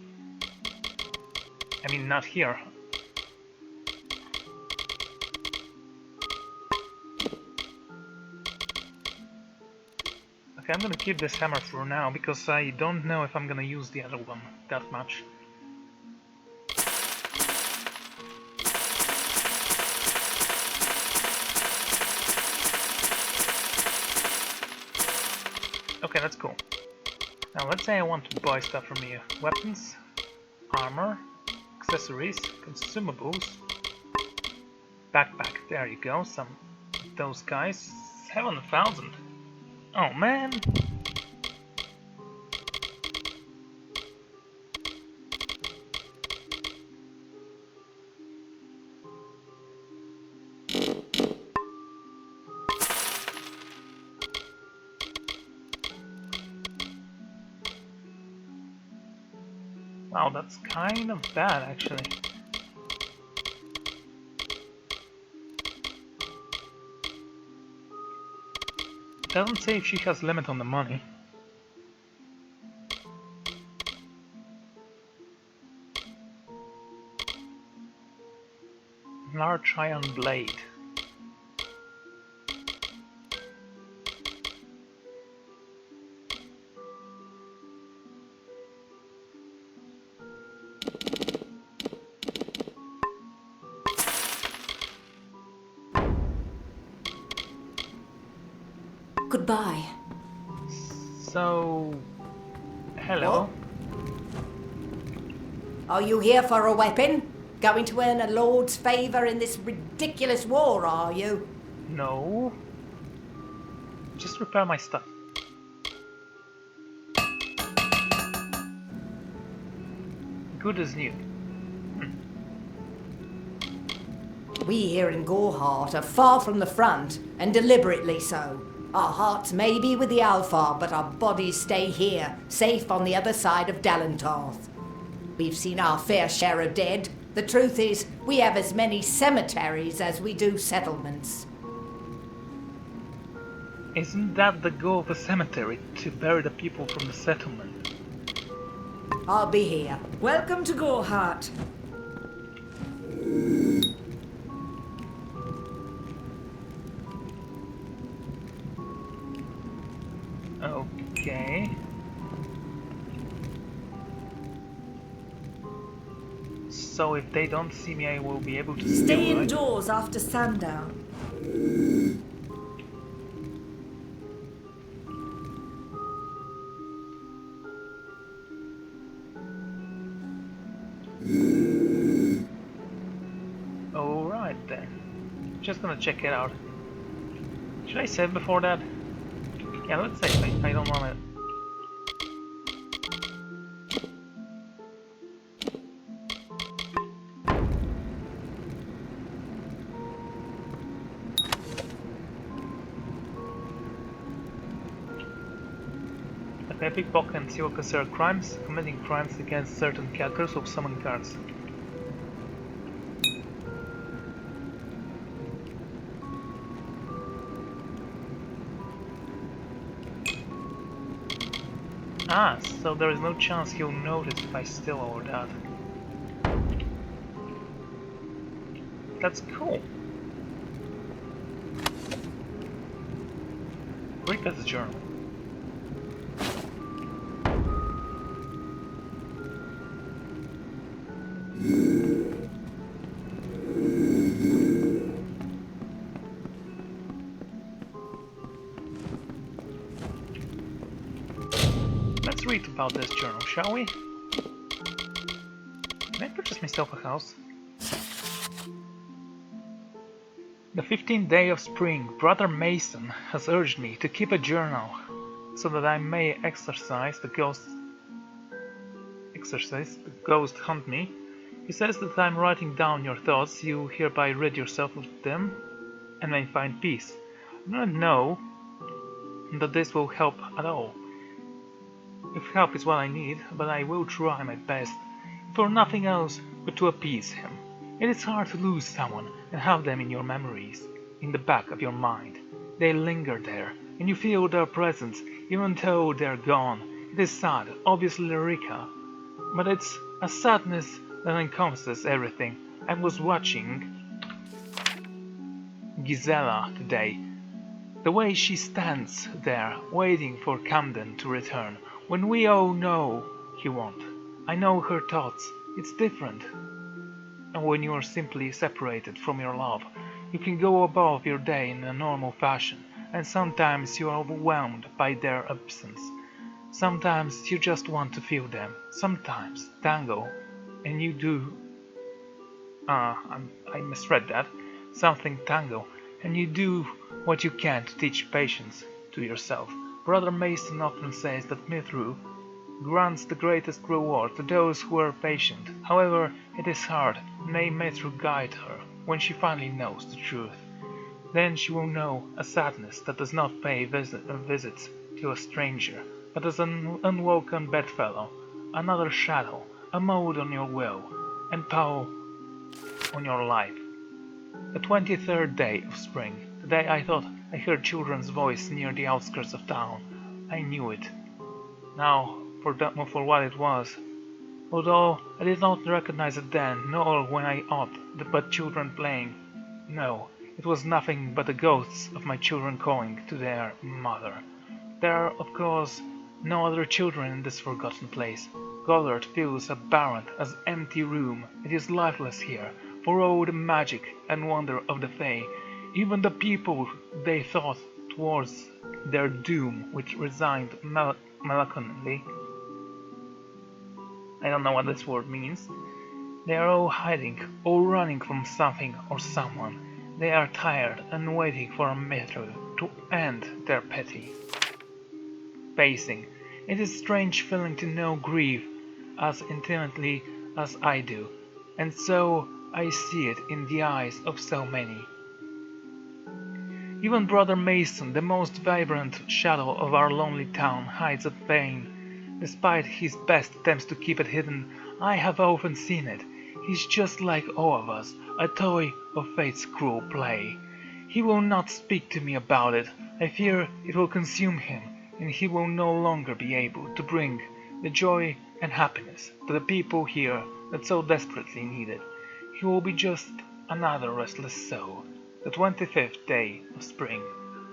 I mean, not here. Okay, I'm gonna keep this hammer for now because I don't know if I'm gonna use the other one that much. Okay, that's cool. Now let's say I want to buy stuff from you. Weapons, armor, accessories, consumables, backpack. There you go. Some of those guys. 7,000. Oh man. Wow, that's kind of bad, actually. It doesn't say if she has limit on the money. Large iron blade.
Goodbye.
So... hello?
Are you here for a weapon? Going to earn a lord's favour in this ridiculous war, are you?
No. Just repair my stuff. Good as new.
We here in Goreheart are far from the front, and deliberately so. Our hearts may be with the Alpha, but our bodies stay here, safe on the other side of Dalentarth. We've seen our fair share of dead. The truth is, we have as many cemeteries as we do settlements.
Isn't that the goal of a cemetery? To bury the people from the settlement?
I'll be here.
Welcome to Goreheart.
Okay. So if they don't see me, I will be able to
Stay
steal, right?
indoors after sundown.
Alright then. Just gonna check it out. Should I save before that? Yeah, let's save. I don't wanna... A pickpocket and steal consider crimes, committing crimes against certain characters of summon cards. Ah, so there is no chance he'll notice if I steal all that. That's cool. Read this journal. Let's read about this journal, shall we? Can I purchase myself a house? The 15th day of spring, Brother Mason has urged me to keep a journal, so that I may exercise the ghost hunt me. He says that I'm writing down your thoughts, you hereby rid yourself of them, and may find peace. I do not know that this will help at all. If help is what I need, but I will try my best, for nothing else but to appease him. It is hard to lose someone and have them in your memories, in the back of your mind. They linger there, and you feel their presence even though they're gone. It is sad, obviously Rika, but it's a sadness that encompasses everything. I was watching Gisela today. The way she stands there, waiting for Camden to return, when we all know he won't. I know her thoughts. It's different. And when you are simply separated from your love, you can go about your day in a normal fashion, and sometimes you are overwhelmed by their absence. Sometimes you just want to feel them. Sometimes tango, and you do. I misread that. Something tango, and you do what you can to teach patience to yourself. Brother Mason often says that Mithru grants the greatest reward to those who are patient. However, it is hard. May Mithru guide her when she finally knows the truth. Then she will know a sadness that does not pay visits to a stranger, but as an unwelcome bedfellow, another shadow, a mold on your will, and power on your life. The 23rd day of spring, the day I thought I heard children's voice near the outskirts of town. I knew it. Now, for what it was. Although I did not recognize it then, nor when I ought, but children playing. No, it was nothing but the ghosts of my children calling to their mother. There are, of course, no other children in this forgotten place. Goddard feels a barren, as empty room. It is lifeless here, for all the magic and wonder of the Fae. Even the people they thought towards their doom, which resigned melancholy. I don't know what this word means. They are all hiding, all running from something or someone. They are tired and waiting for a metro to end their petty pacing. It is a strange feeling to know grief as intimately as I do, and so I see it in the eyes of so many. Even Brother Mason, the most vibrant shadow of our lonely town, hides a pain. Despite his best attempts to keep it hidden, I have often seen it. He's just like all of us, a toy of fate's cruel play. He will not speak to me about it. I fear it will consume him, and he will no longer be able to bring the joy and happiness to the people here that so desperately need it. He will be just another restless soul. The 25th day of spring.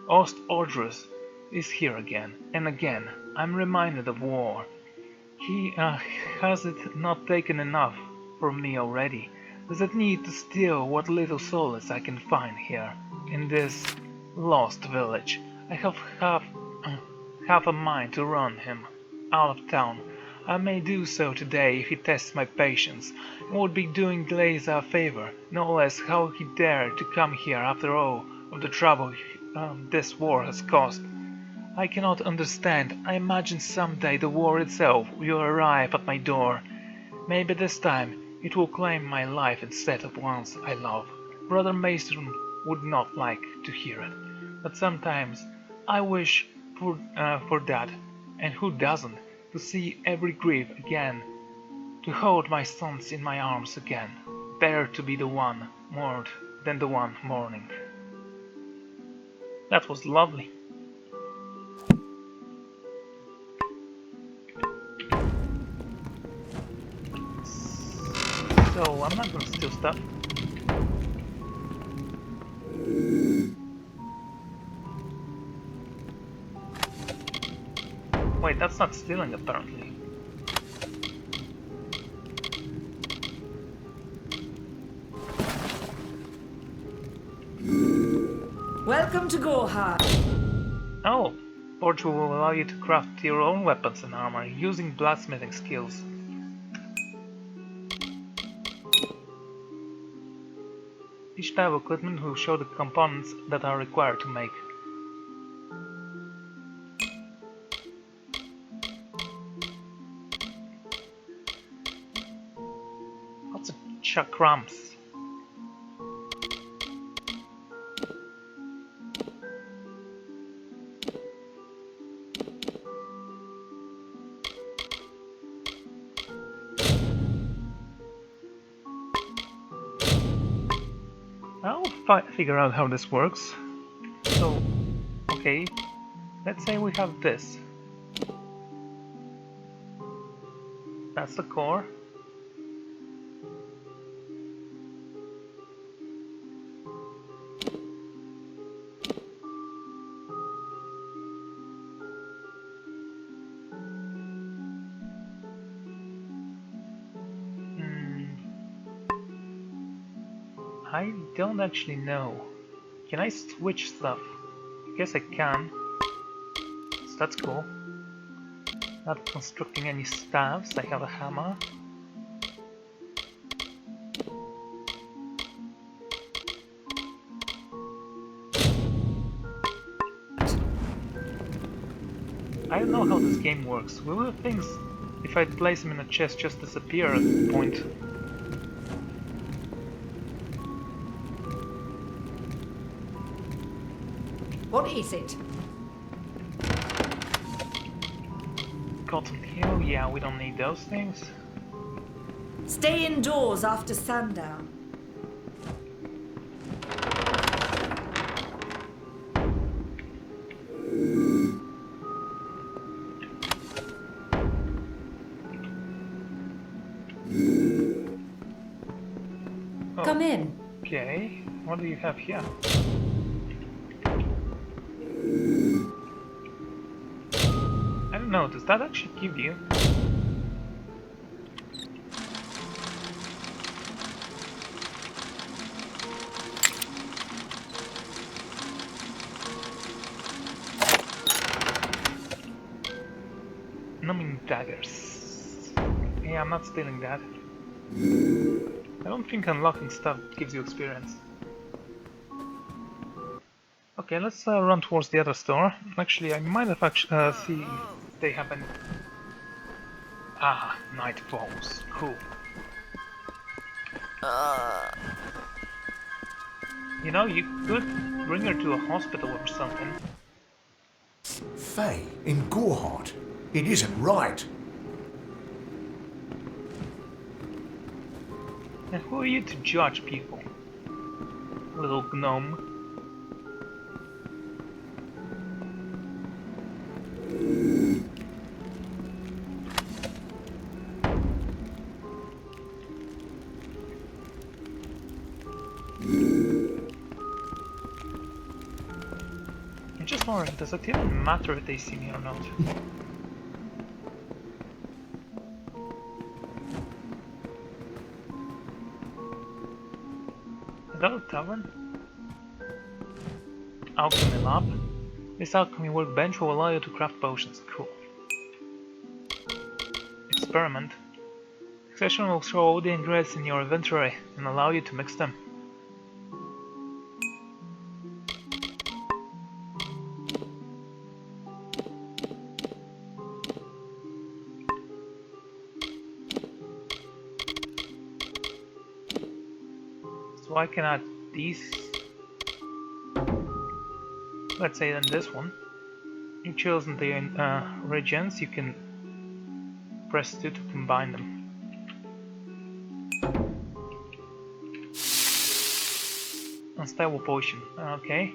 Ost Ordrus is here again, and again I'm reminded of war. He has it not taken enough from me already? Does it need to steal what little solace I can find here, in this lost village? I have half a mind to run him out of town. I may do so today if he tests my patience, and would be doing Glazer a favor, no less how he dared to come here after all of the trouble this war has caused. I cannot understand. I imagine someday the war itself will arrive at my door. Maybe this time it will claim my life instead of ones I love. Brother Mason would not like to hear it, but sometimes I wish for that, and who doesn't? To see every grief again, to hold my sons in my arms again, better to be the one mourned than the one mourning. That was lovely. So I'm not gonna steal stuff. Wait, that's not stealing apparently.
Welcome to Gohar.
Oh, Forge will allow you to craft your own weapons and armor using blacksmithing skills. Each type of equipment will show the components that are required to make. Lots of chakrams. I'll figure out how this works. So, okay, let's say we have this. That's the core. I don't actually know. Can I switch stuff? I guess I can. So that's cool. Not constructing any staves, I have a hammer. I don't know how this game works. Will the things, if I place them in a chest, just disappear at the point?
What is it?
Cotton Hill, yeah, we don't need those things.
Stay indoors after sundown.
Oh,
Come in.
okay, what do you have here? I don't know, does that actually give you? Numbing daggers. Yeah, I'm not stealing that. I don't think unlocking stuff gives you experience. Okay, let's run towards the other store. Actually, I might have see if they have any... Ah, night balls. Cool. You know, you could bring her to a hospital or something.
Faye, in Goreheart. It isn't right.
And who are you to judge people? Little gnome. I'm just wondering, does it even matter if they see me or not? Hello, tavern. Alchemy lab. This alchemy workbench will allow you to craft potions. Cool. Experiment. The session will show all the ingredients in your inventory and allow you to mix them. So I can add these, let's say, then this one. You chosen the regions, you can press 2 to combine them. Unstable potion, okay.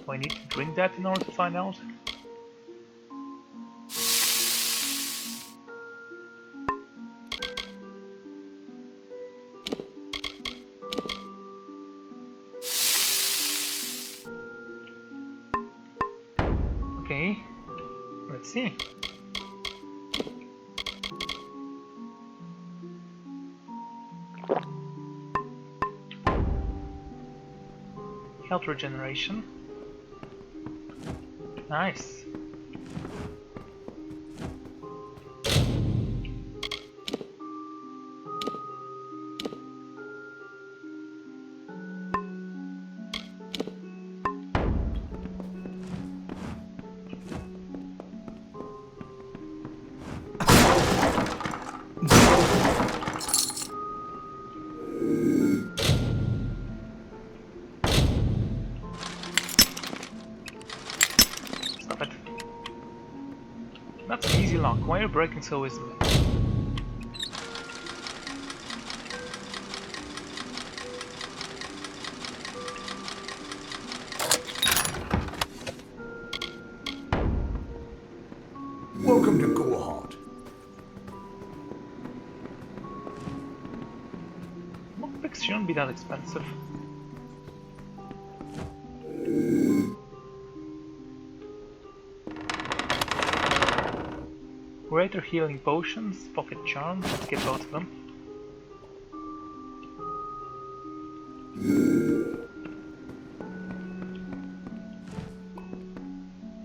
Do I need to drink that in order to find out? Okay, let's see. Health regeneration. Nice. Stop it. That's an easy lock. Why are you breaking so easily?
Welcome to Goreheart.
Lockpicks shouldn't be that expensive. Greater healing potions, pocket charms, get both of them.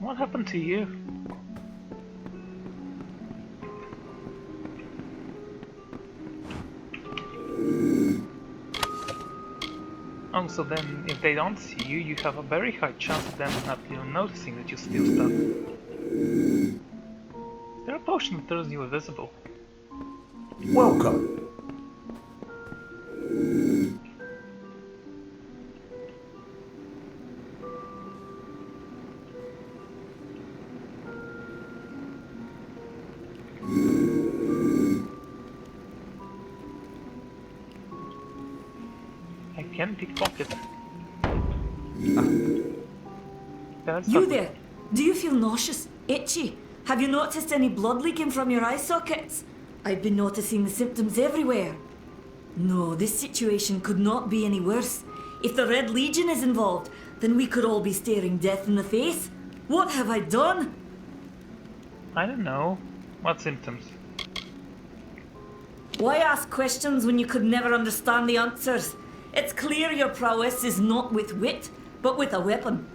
What happened to you? Oh, so then if they don't see you, you have a very high chance of them not even noticing that you steal stuff. Is there a potion that turns you invisible?
Welcome.
I can pickpocket. That's
You
not-
there? Do you feel nauseous? Itchy? Have you noticed any blood leaking from your eye sockets? I've been noticing the symptoms everywhere. No, this situation could not be any worse. If the Red Legion is involved, then we could all be staring death in the face. What have I done?
I don't know. What symptoms?
Why ask questions when you could never understand the answers? It's clear your prowess is not with wit, but with a weapon.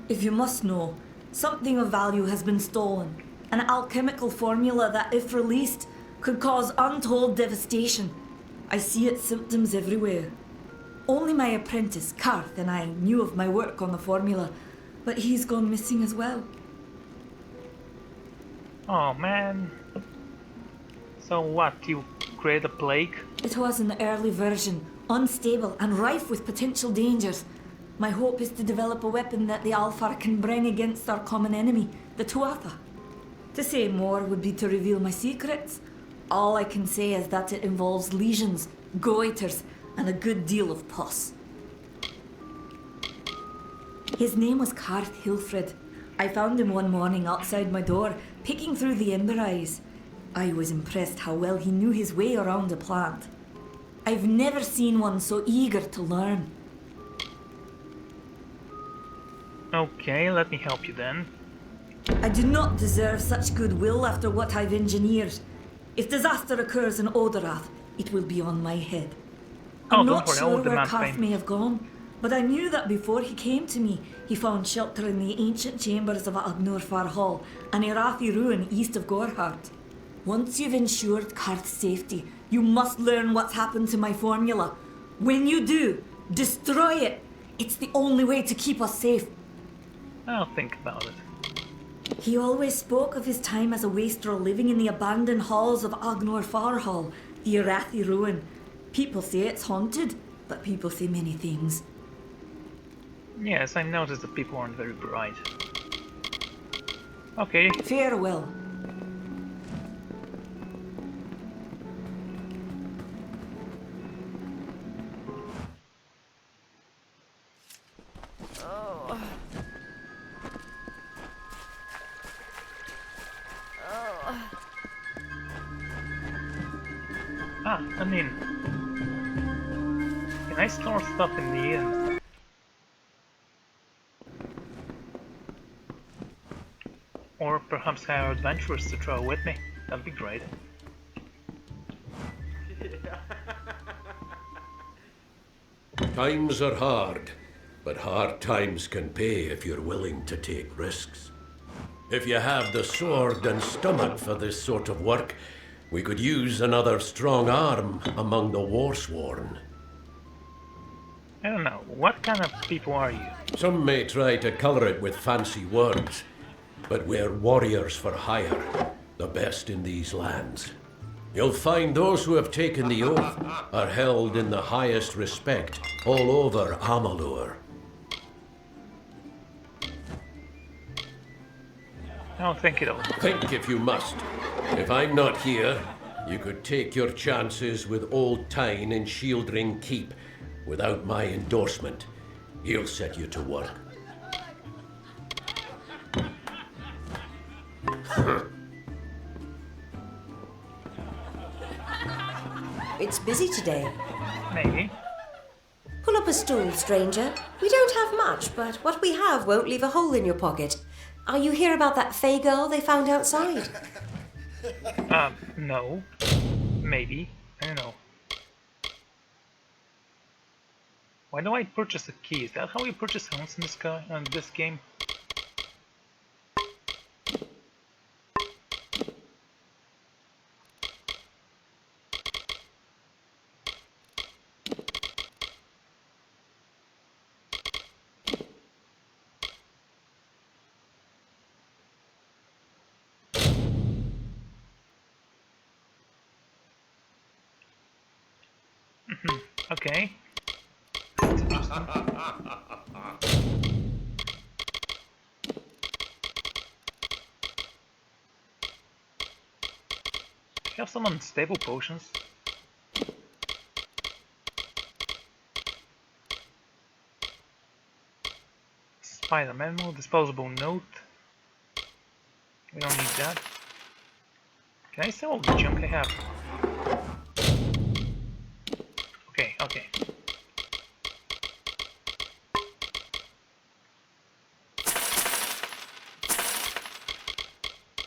If you must know, something of value has been stolen. An alchemical formula that, if released, could cause untold devastation. I see its symptoms everywhere. Only my apprentice, Karth, and I knew of my work on the formula, but he's gone missing as well.
Oh man. So what, you create a plague?
It was an early version, unstable and rife with potential dangers. My hope is to develop a weapon that the Alfar can bring against our common enemy, the Tuatha. To say more would be to reveal my secrets. All I can say is that it involves lesions, goiters, and a good deal of pus. His name was Karth Hilfred. I found him one morning outside my door, picking through the ember eyes. I was impressed how well he knew his way around a plant. I've never seen one so eager to learn.
Okay, let me help you then.
I do not deserve such goodwill after what I've engineered. If disaster occurs in Odorath, it will be on my head. I'm
don't
not
worry, I
sure
will
where
demand
Karth
payment.
may have gone, but I knew that before he came to me, he found shelter in the ancient chambers of Agnor Far Hall, an Irathi ruin east of Gorhart. Once you've ensured Karth's safety, you must learn what's happened to my formula. When you do, destroy it. It's the only way to keep us safe.
I'll think about it.
He always spoke of his time as a wastrel living in the abandoned halls of Agnor Far Hall, the Irathi ruin. People say it's haunted, but people say many things.
Yes, I noticed that people aren't very bright. Okay,
Farewell.
I mean, can I store stuff in the inn? Or perhaps hire adventurers to travel with me? That'd be great.
Times are hard, but hard times can pay if you're willing to take risks. If you have the sword and stomach for this sort of work, we could use another strong arm among the warsworn.
I don't know, what kind of people are you?
Some may try to color it with fancy words, but we're warriors for hire, the best in these lands. You'll find those who have taken the oath are held in the highest respect all over Amalur.
I'll think it over.
Think if you must. If I'm not here, you could take your chances with Old Tyne in Shieldring Keep without my endorsement. He'll set you to work.
It's busy today.
Maybe.
Pull up a stool, stranger. We don't have much, but what we have won't leave a hole in your pocket. Are you here about that Fey girl they found outside?
No. Maybe. I don't know. Why do I purchase a key? Is that how you purchase homes in this game? Okay. That's interesting. You have some unstable potions. Spider memo, disposable note. We don't need that. Can I sell all the junk I have? Okay, okay.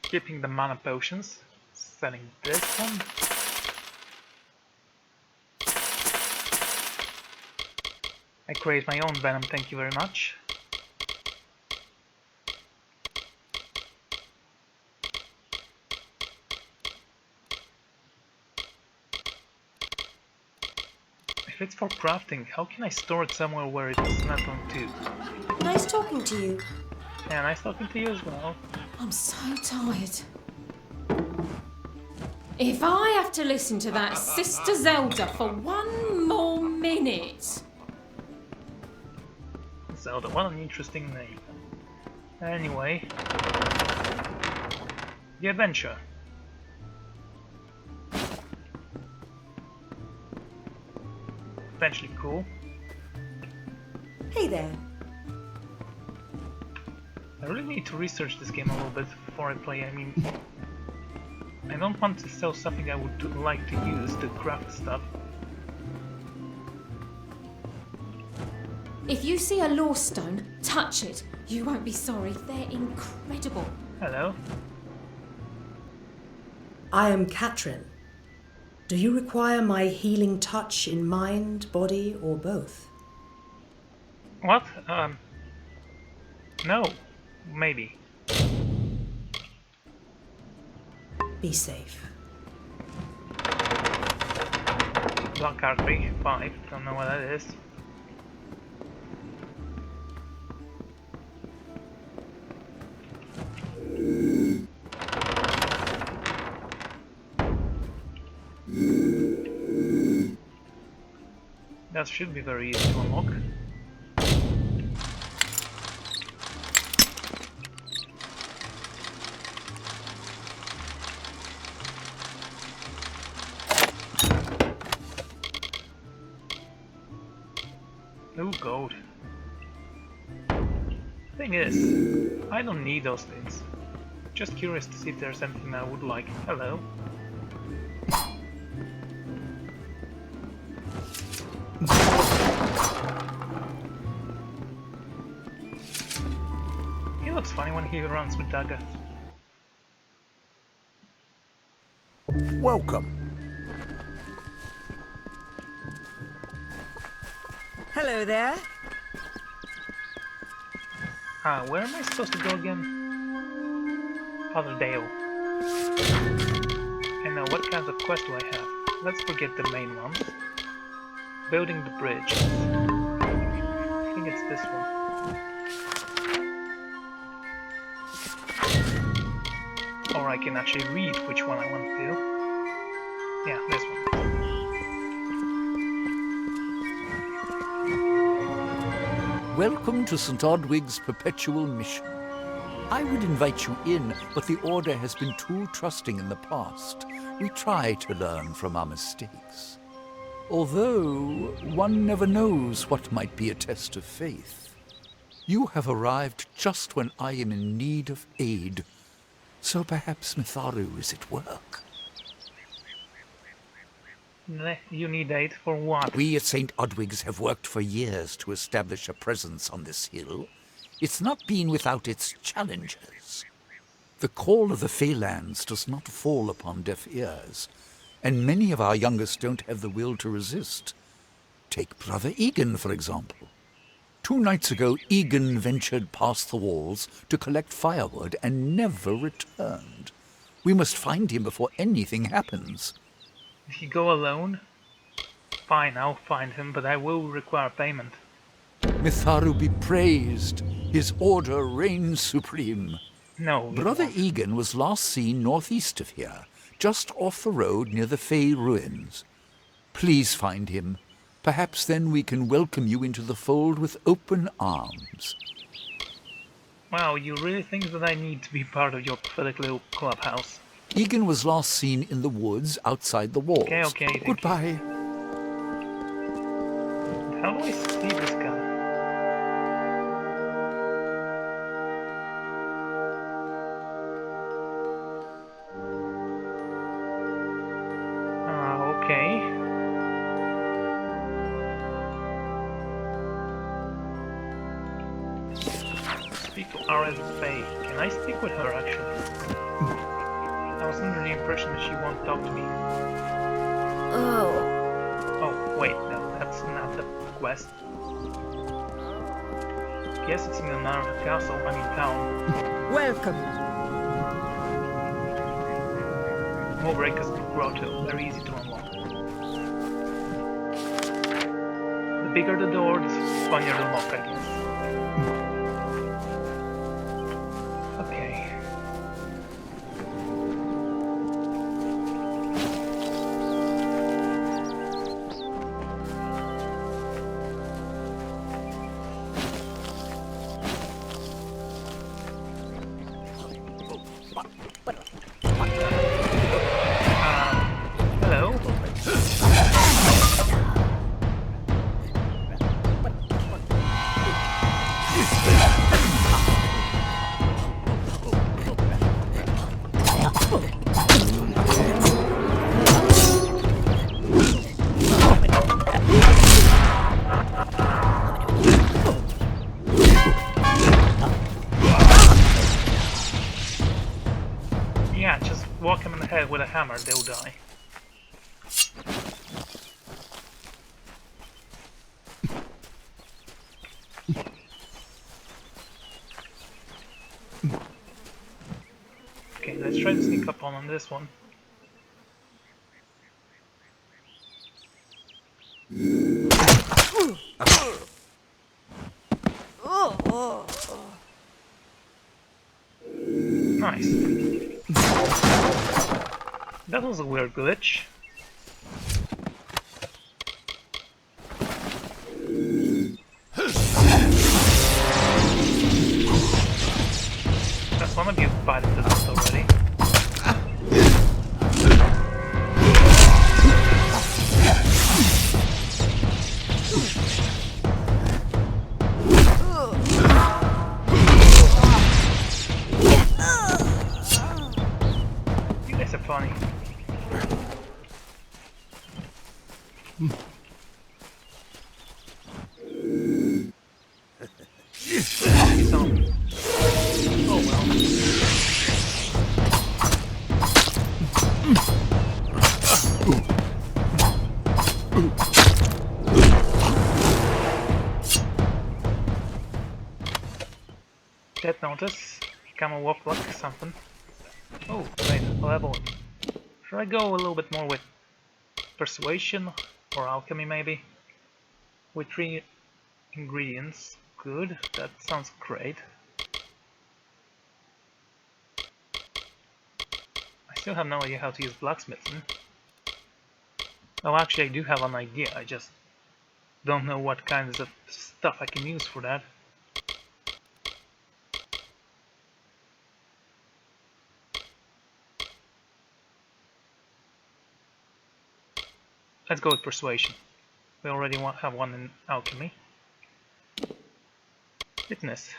Keeping the mana potions. Selling this one. I create my own venom, thank you very much. If it's for crafting, how can I store it somewhere where it's not going to?
Nice talking to you.
Yeah, nice talking to you as well.
I'm so tired. If I have to listen to that Sister Zelda for one more minute...
Zelda, what an interesting name. Anyway... The adventure. Eventually cool.
Hey there.
I really need to research this game a little bit before I play. I mean, I don't want to sell something I would like to use to craft stuff.
If you see a law stone, touch it. You won't be sorry. They're incredible.
Hello.
I am Katrin. Do you require my healing touch in mind, body, or both?
What? No. Maybe.
Be safe.
Black artery, 5. Don't know what that is. That should be very easy to unlock. Ooh, gold. Thing is, I don't need those things. Just curious to see if there's anything I would like. Hello. He looks funny when he runs with dagger.
Welcome.
Hello there.
Where am I supposed to go again? Father Dale. And now, what kinds of quests do I have? Let's forget the main ones. Building the bridge. I think it's this one. Or I can actually read which one I want to do. Yeah, this one.
Welcome to St. Odwig's perpetual mission. I would invite you in, but the Order has been too trusting in the past. We try to learn from our mistakes. Although, one never knows what might be a test of faith. You have arrived just when I am in need of aid, so perhaps Mitharu is at work.
You need aid for what?
We at St. Odwig's have worked for years to establish a presence on this hill. It's not been without its challenges. The call of the Feylands does not fall upon deaf ears, and many of our youngest don't have the will to resist. Take Brother Egan, for example. 2 nights ago, Egan ventured past the walls to collect firewood and never returned. We must find him before anything happens.
If you go alone? Fine, I'll find him, but I will require payment.
Mitharu be praised. His order reigns supreme.
No.
Brother Egan was last seen northeast of here, just off the road near the Fey ruins. Please find him. Perhaps then we can welcome you into the fold with open arms.
Wow, you really think that I need to be part of your pathetic little clubhouse?
Egan was last seen in the woods outside the walls.
Okay,
Goodbye.
How do I see this guy? Okay. Speak to R.S. Faye. Can I speak with her, actually? I was under the impression that she won't talk to me.
Oh.
Oh, wait, no, that's not the quest. Guess it's in another castle, town.
Welcome.
Breaker's Grotto, very easy to unlock. bigger the door, the funnier the lock, I guess. Okay. Hello? Yeah, just walk him in the head with a hammer, they'll die. Okay, let's try to sneak up on this one. Nice. That was a weird glitch. That's one of you bited the dust already. You guys are funny. Oh well. Dead notice. Camel walk like something. Oh, right, level. Should I go a little bit more with persuasion or alchemy maybe? With 3 ingredients. Good, that sounds great. I still have no idea how to use blacksmithing. Oh, actually I do have an idea, I just don't know what kinds of stuff I can use for that. Let's go with persuasion. We already have one in alchemy. Fitness.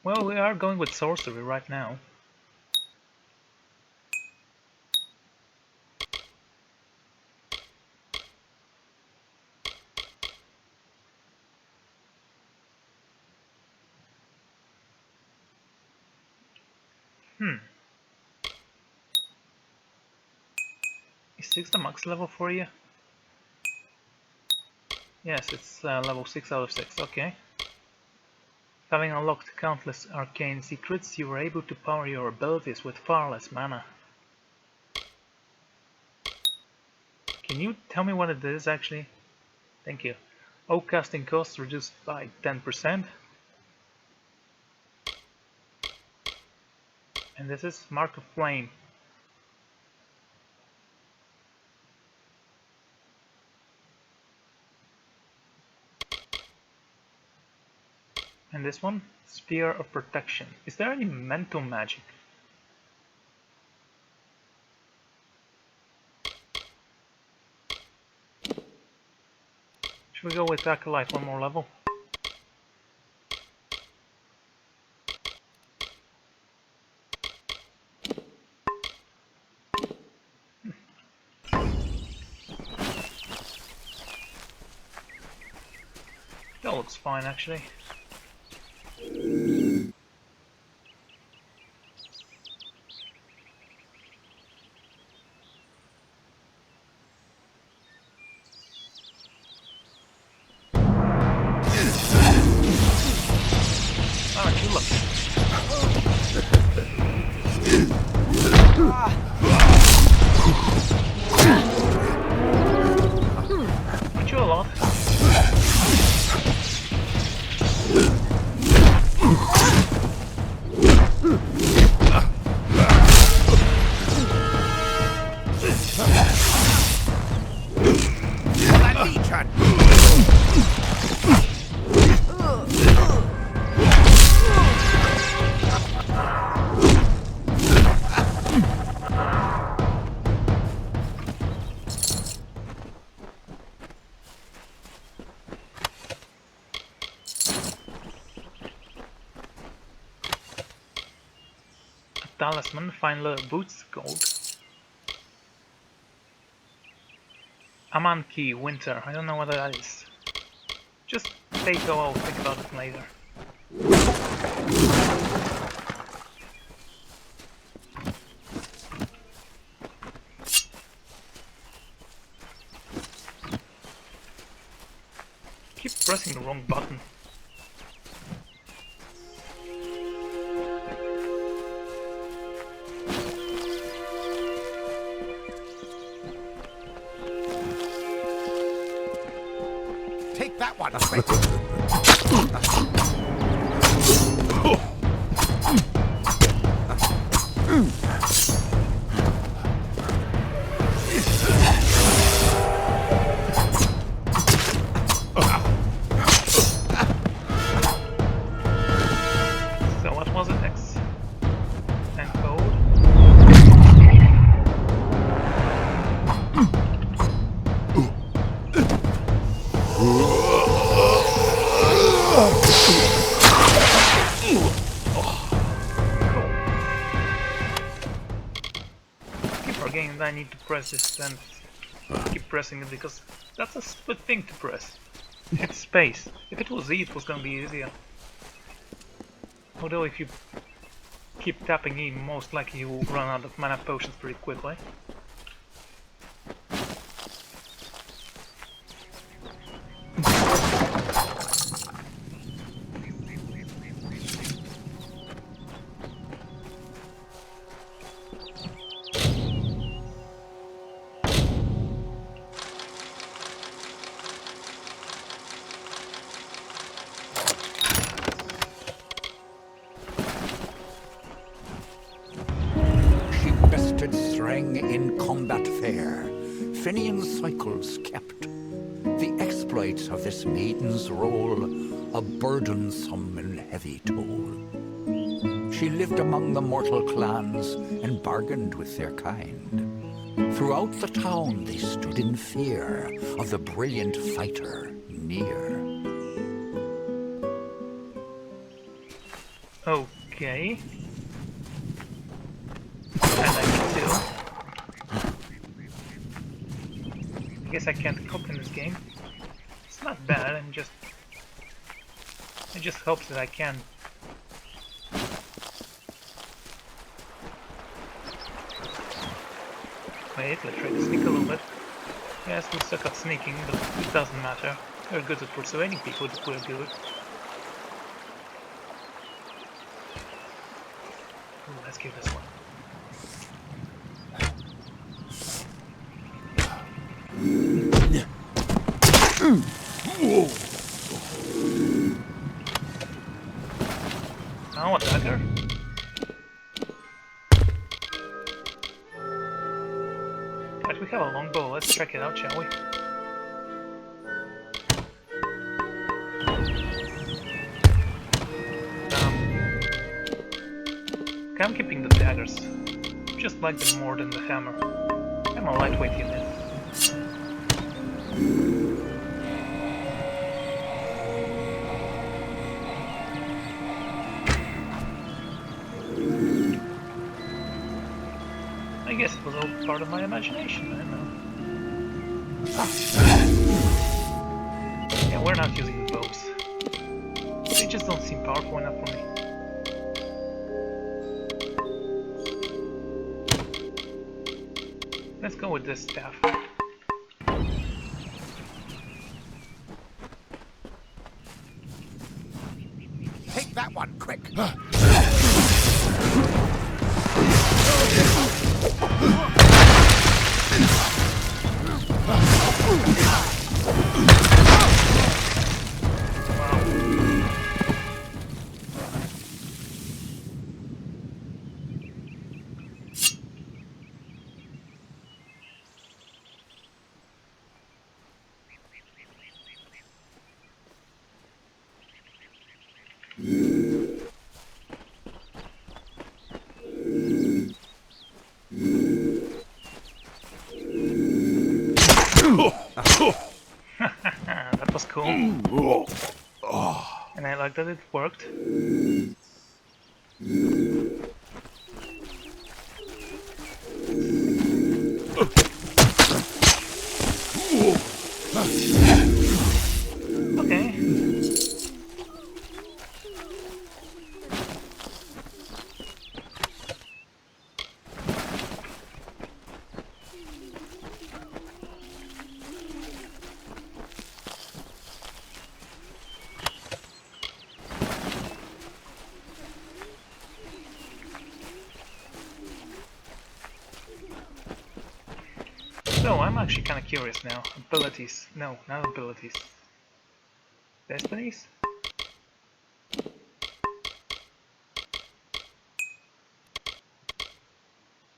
Well, we are going with sorcery right now. Is 6 the max level for you? Yes, it's level 6 out of 6, okay. Having unlocked countless arcane secrets, you were able to power your abilities with far less mana. Can you tell me what it is actually? Thank you. Oak casting costs reduced by 10%. And this is Mark of Flame. And this one, Sphere of Protection. Is there any mental magic? Should we go with Acolyte one more level? That looks fine actually. Aren't you lucky? talisman, fine leather boots, gold. Aman key, winter. I don't know what that is. Just take a while, think about it later. Keep pressing the wrong button.
Take that one!
So what was it next? And code? Keep forgetting that I need to press this and keep pressing it because that's a stupid thing to press. It's space. If it was Z, it was gonna be easier. Although if you keep tapping E, most likely you will run out of mana potions pretty quickly.
In combat fair, Finian's cycles kept. The exploits of this maiden's role, a burdensome and heavy toll. She lived among the mortal clans and bargained with their kind. Throughout the town they stood in fear of the brilliant fighter near.
Okay. I like it too. I guess I can't cook in this game. It's not bad, it just hopes that I can. Wait, let's try to sneak a little bit. Yes, we suck at sneaking, but it doesn't matter. We're good at persuading people that we're good. Ooh, let's give this one. Now a dagger? Right, we have a longbow, let's check it out, shall we? Okay, I'm keeping the daggers. Just like them more than the hammer. I'm a lightweight unit. I guess it was all part of my imagination, I don't know. Yeah, we're not using the bows. They just don't seem powerful enough for me. Let's go with this staff.
Take that one, quick!
That was cool. And I like that it worked. So, I'm actually kind of curious now. Abilities. No, not abilities. Destinies?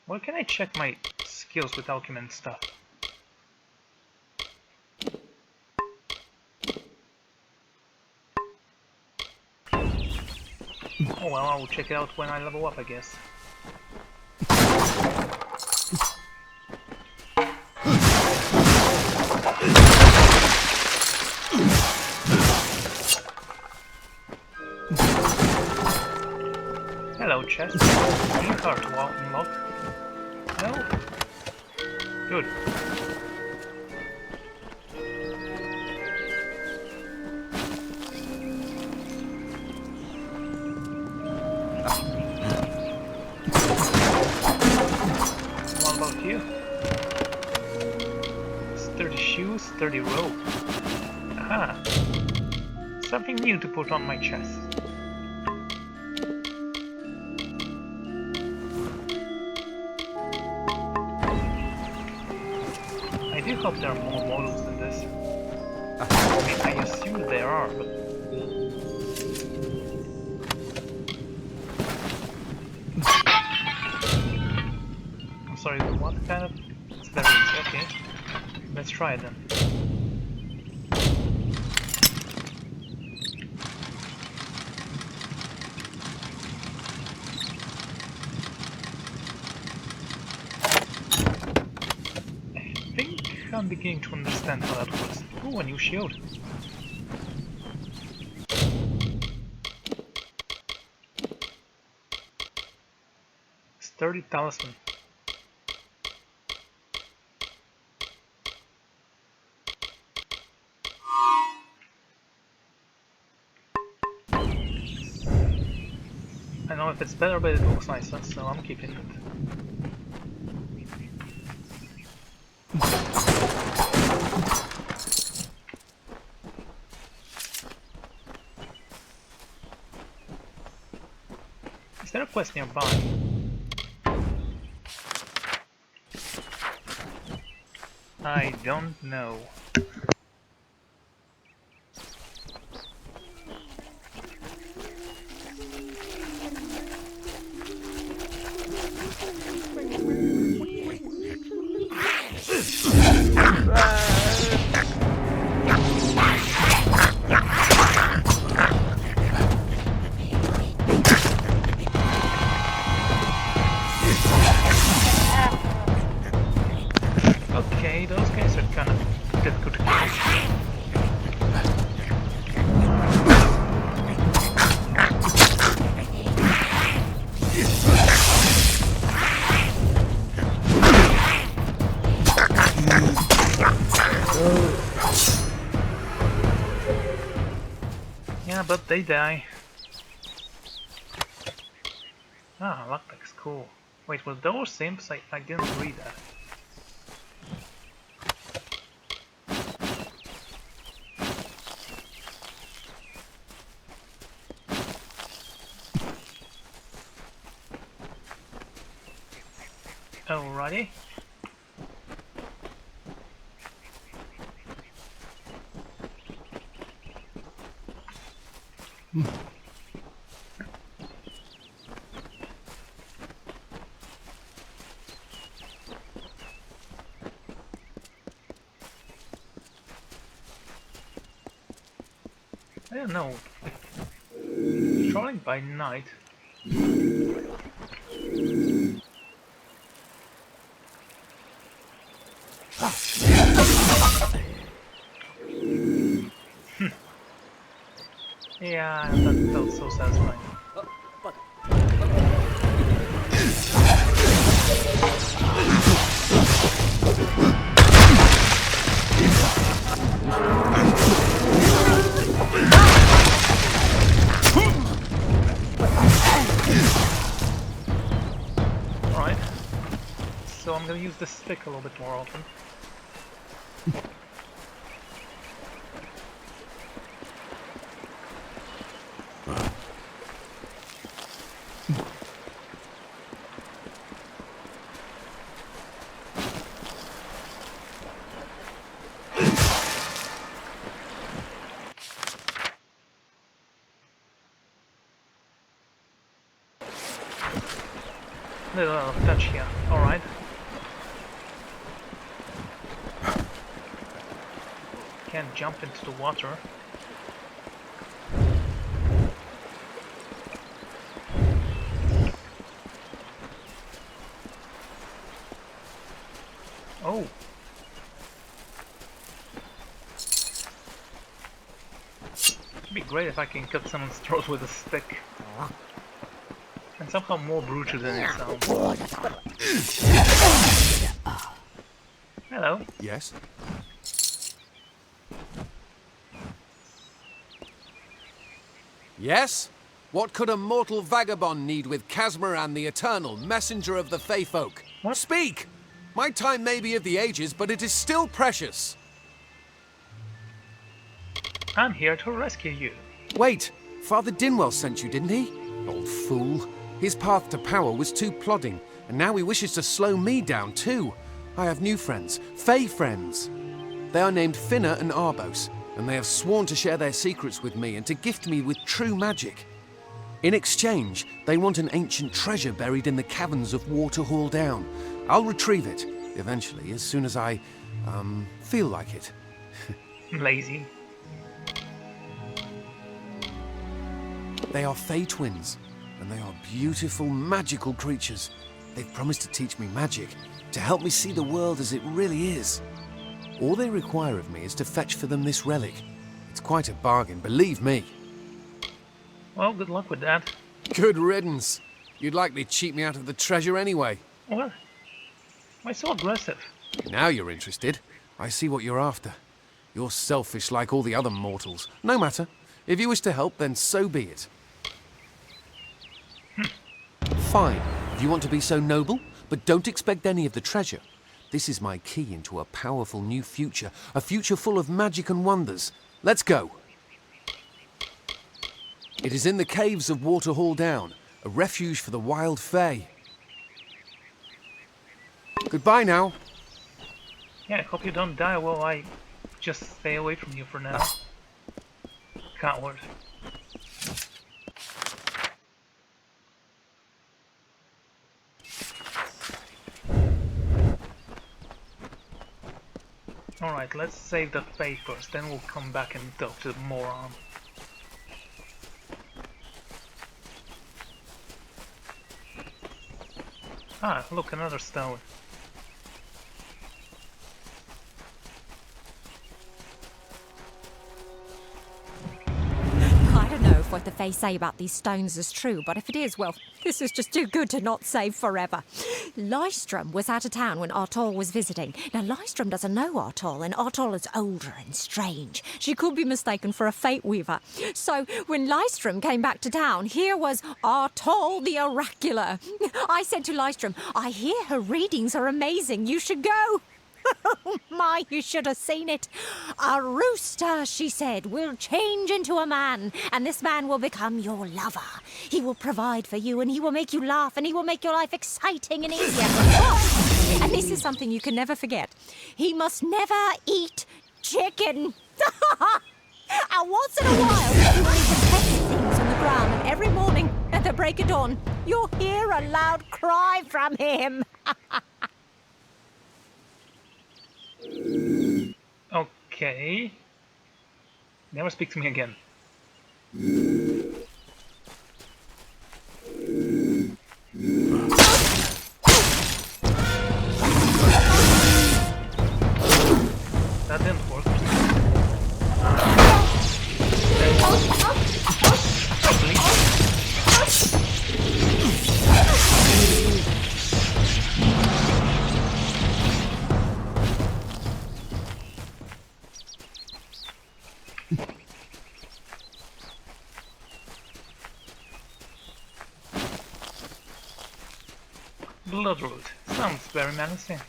Where can I check my skills with alchemy and stuff? Oh well, I will check it out when I level up, I guess. Hello, chest. New card to unlock. No? Good. What about you? Sturdy shoes, sturdy rope. Aha! Something new to put on my chest. I do hope there are more models than this. I mean, I assume there are, but... I'm sorry, what kind of... It's very easy, okay. Let's try it then. I'm beginning to understand how that works. Ooh, a new shield. Sturdy talisman. I don't know if it's better, but it looks nicer, so I'm keeping it. Is there a quest nearby? I don't know. Okay, those guys are kind of difficult to kill. Yeah, but they die. Ah, lockpick's cool. Wait, were those simps? I didn't read that. Alrighty. I don't know. Trolling by night. Yeah, that felt so satisfying. Alright. So I'm gonna use the stick a little bit more often. Little out of touch here. Alright. Can't jump into the water. Oh. It'd be great if I can cut someone's throat with a stick. And somehow more brutal than it sounds. Hello.
Yes? Yes? What could a mortal vagabond need with Casmaran the Eternal, messenger of the Fey folk?
What?
Speak! My time may be of the ages, but it is still precious.
I'm here to rescue you.
Wait, Father Dinwell sent you, didn't he? Old fool. His path to power was too plodding, and now he wishes to slow me down too. I have new friends, Fey friends. They are named Finna and Arbos, and they have sworn to share their secrets with me and to gift me with true magic. In exchange, they want an ancient treasure buried in the caverns of Waterhall Down. I'll retrieve it, eventually, as soon as I, feel like it.
Lazy.
They are Fey twins, and they are beautiful, magical creatures. They've promised to teach me magic, to help me see the world as it really is. All they require of me is to fetch for them this relic. It's quite a bargain, believe me.
Well, good luck with that.
Good riddance. You'd likely cheat me out of the treasure anyway.
What? Why so aggressive?
Now you're interested. I see what you're after. You're selfish like all the other mortals. No matter. If you wish to help, then so be it. Fine, if you want to be so noble, but don't expect any of the treasure. This is my key into a powerful new future, a future full of magic and wonders. Let's go. It is in the caves of Waterhall Down, a refuge for the wild Fae. Goodbye now.
Yeah, I hope you don't die while I just stay away from you for now. Coward. Alright, let's save the Fae first, then we'll come back and talk to the moron. Ah, look, another stone.
I don't know if what the Fae say about these stones is true, but if it is, well, this is just too good to not save forever. Lystrom was out of town when Artol was visiting. Now, Lystrom doesn't know Artol, and Artol is older and strange. She could be mistaken for a fate weaver. So, when Lystrom came back to town, here was Artol the Oracular. I said to Lystrom, I hear her readings are amazing. You should go. Oh my, you should have seen it. A rooster, she said, will change into a man, and this man will become your lover. He will provide for you, and he will make you laugh, and he will make your life exciting and easier. Oh, and this is something you can never forget. He must never eat chicken. And once in a while, he will eat the pet things on the ground, and every morning at the break of dawn, you'll hear a loud cry from him.
Okay. Never speak to me again. That didn't work. Bloodroot. Sounds very menacing.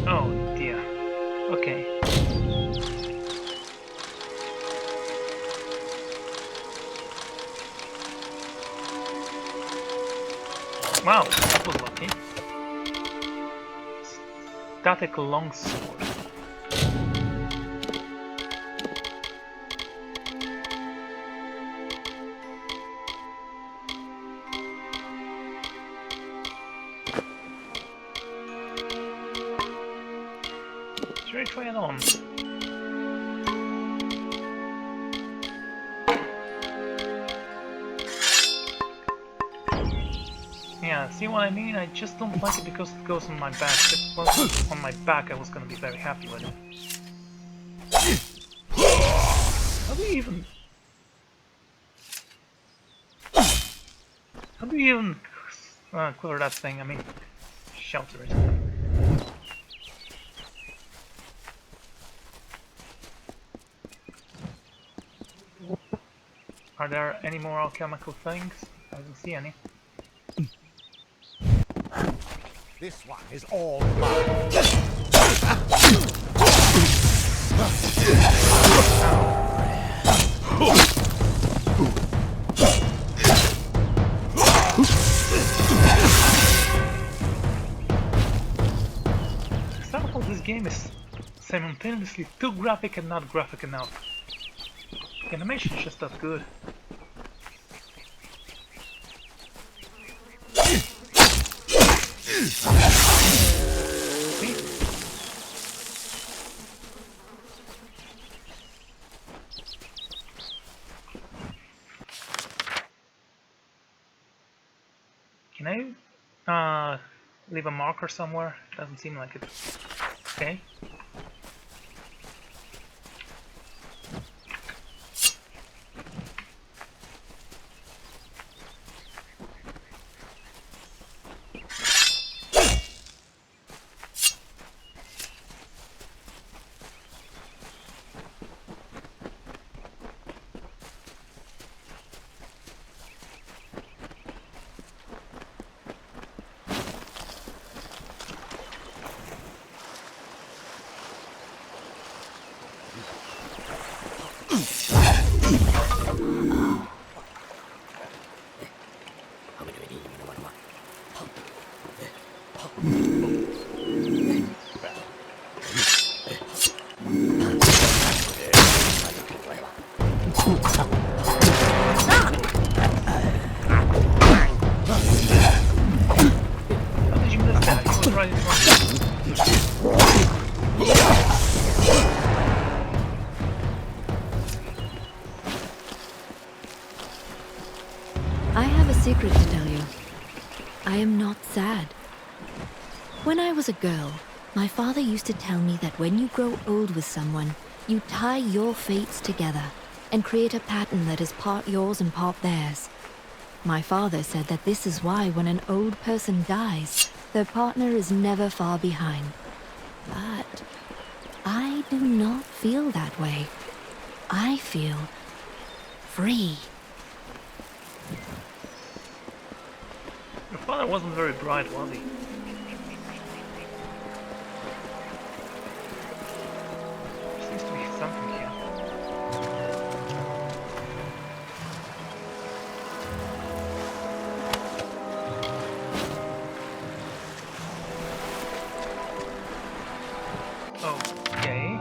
Oh dear. Okay. Wow, that was lucky. static longsword. Should I try it on? Yeah, see what I mean? I just don't like it because it goes on my back. If it was on my back, I was gonna be very happy with it. How do you even clear that thing? I mean, shelter it. Are there any more alchemical things? I don't see any.
This one is all mine.
Example, this game is simultaneously too graphic and not graphic enough. The animation is just that good. See? Can I leave a marker somewhere? Doesn't seem like it. Okay.
I have a secret to tell you. I am not sad. When I was a girl, my father used to tell me that when you grow old with someone, you tie your fates together and create a pattern that is part yours and part theirs. My father said that this is why when an old person dies, their partner is never far behind. But I do not feel that way. I feel free.
Your father wasn't very bright, was he? There seems to be something here. Okay.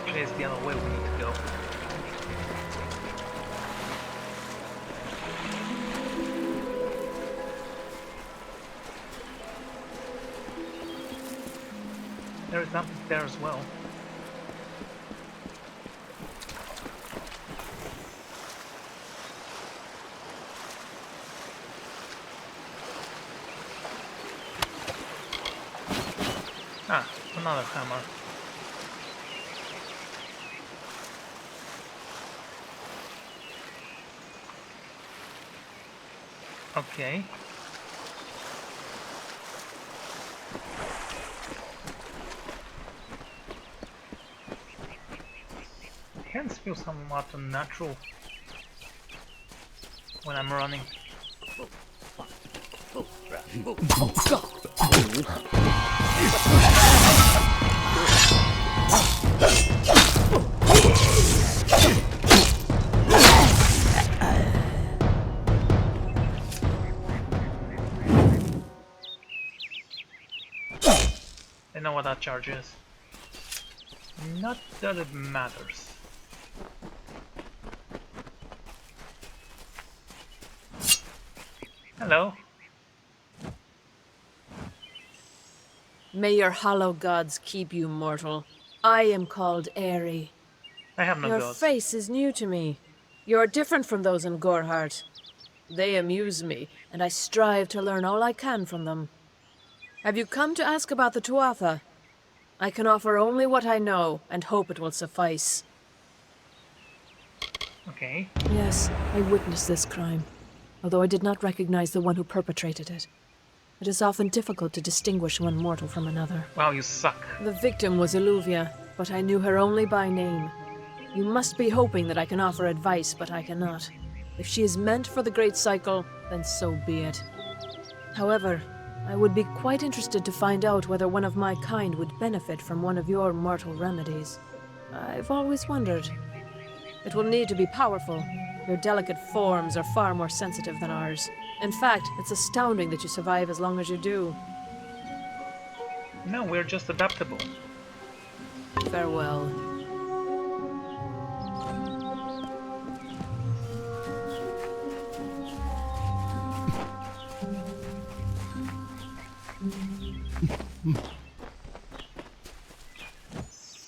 Actually, it's the other way we need to go. There is something there as well. Ah, another hammer. Okay. Hands feel somewhat unnatural when I'm running. know what that charge is. Not that it matters. Hello.
May your hollow gods keep you, mortal. I am called Aerie.
I have no
Your
gods.
face is new to me. You are different from those in Gorhart. They amuse me, and I strive to learn all I can from them. Have you come to ask about the Tuatha? I can offer only what I know, and hope it will suffice.
Okay.
Yes, I witnessed this crime, although I did not recognize the one who perpetrated it. It is often difficult to distinguish one mortal from another.
Wow, you suck.
The victim was Illuvia, but I knew her only by name. You must be hoping that I can offer advice, but I cannot. If she is meant for the Great Cycle, then so be it. However, I would be quite interested to find out whether one of my kind would benefit from one of your mortal remedies. I've always wondered. It will need to be powerful. Your delicate forms are far more sensitive than ours. In fact, it's astounding that you survive as long as you do.
No, we're just adaptable.
Farewell.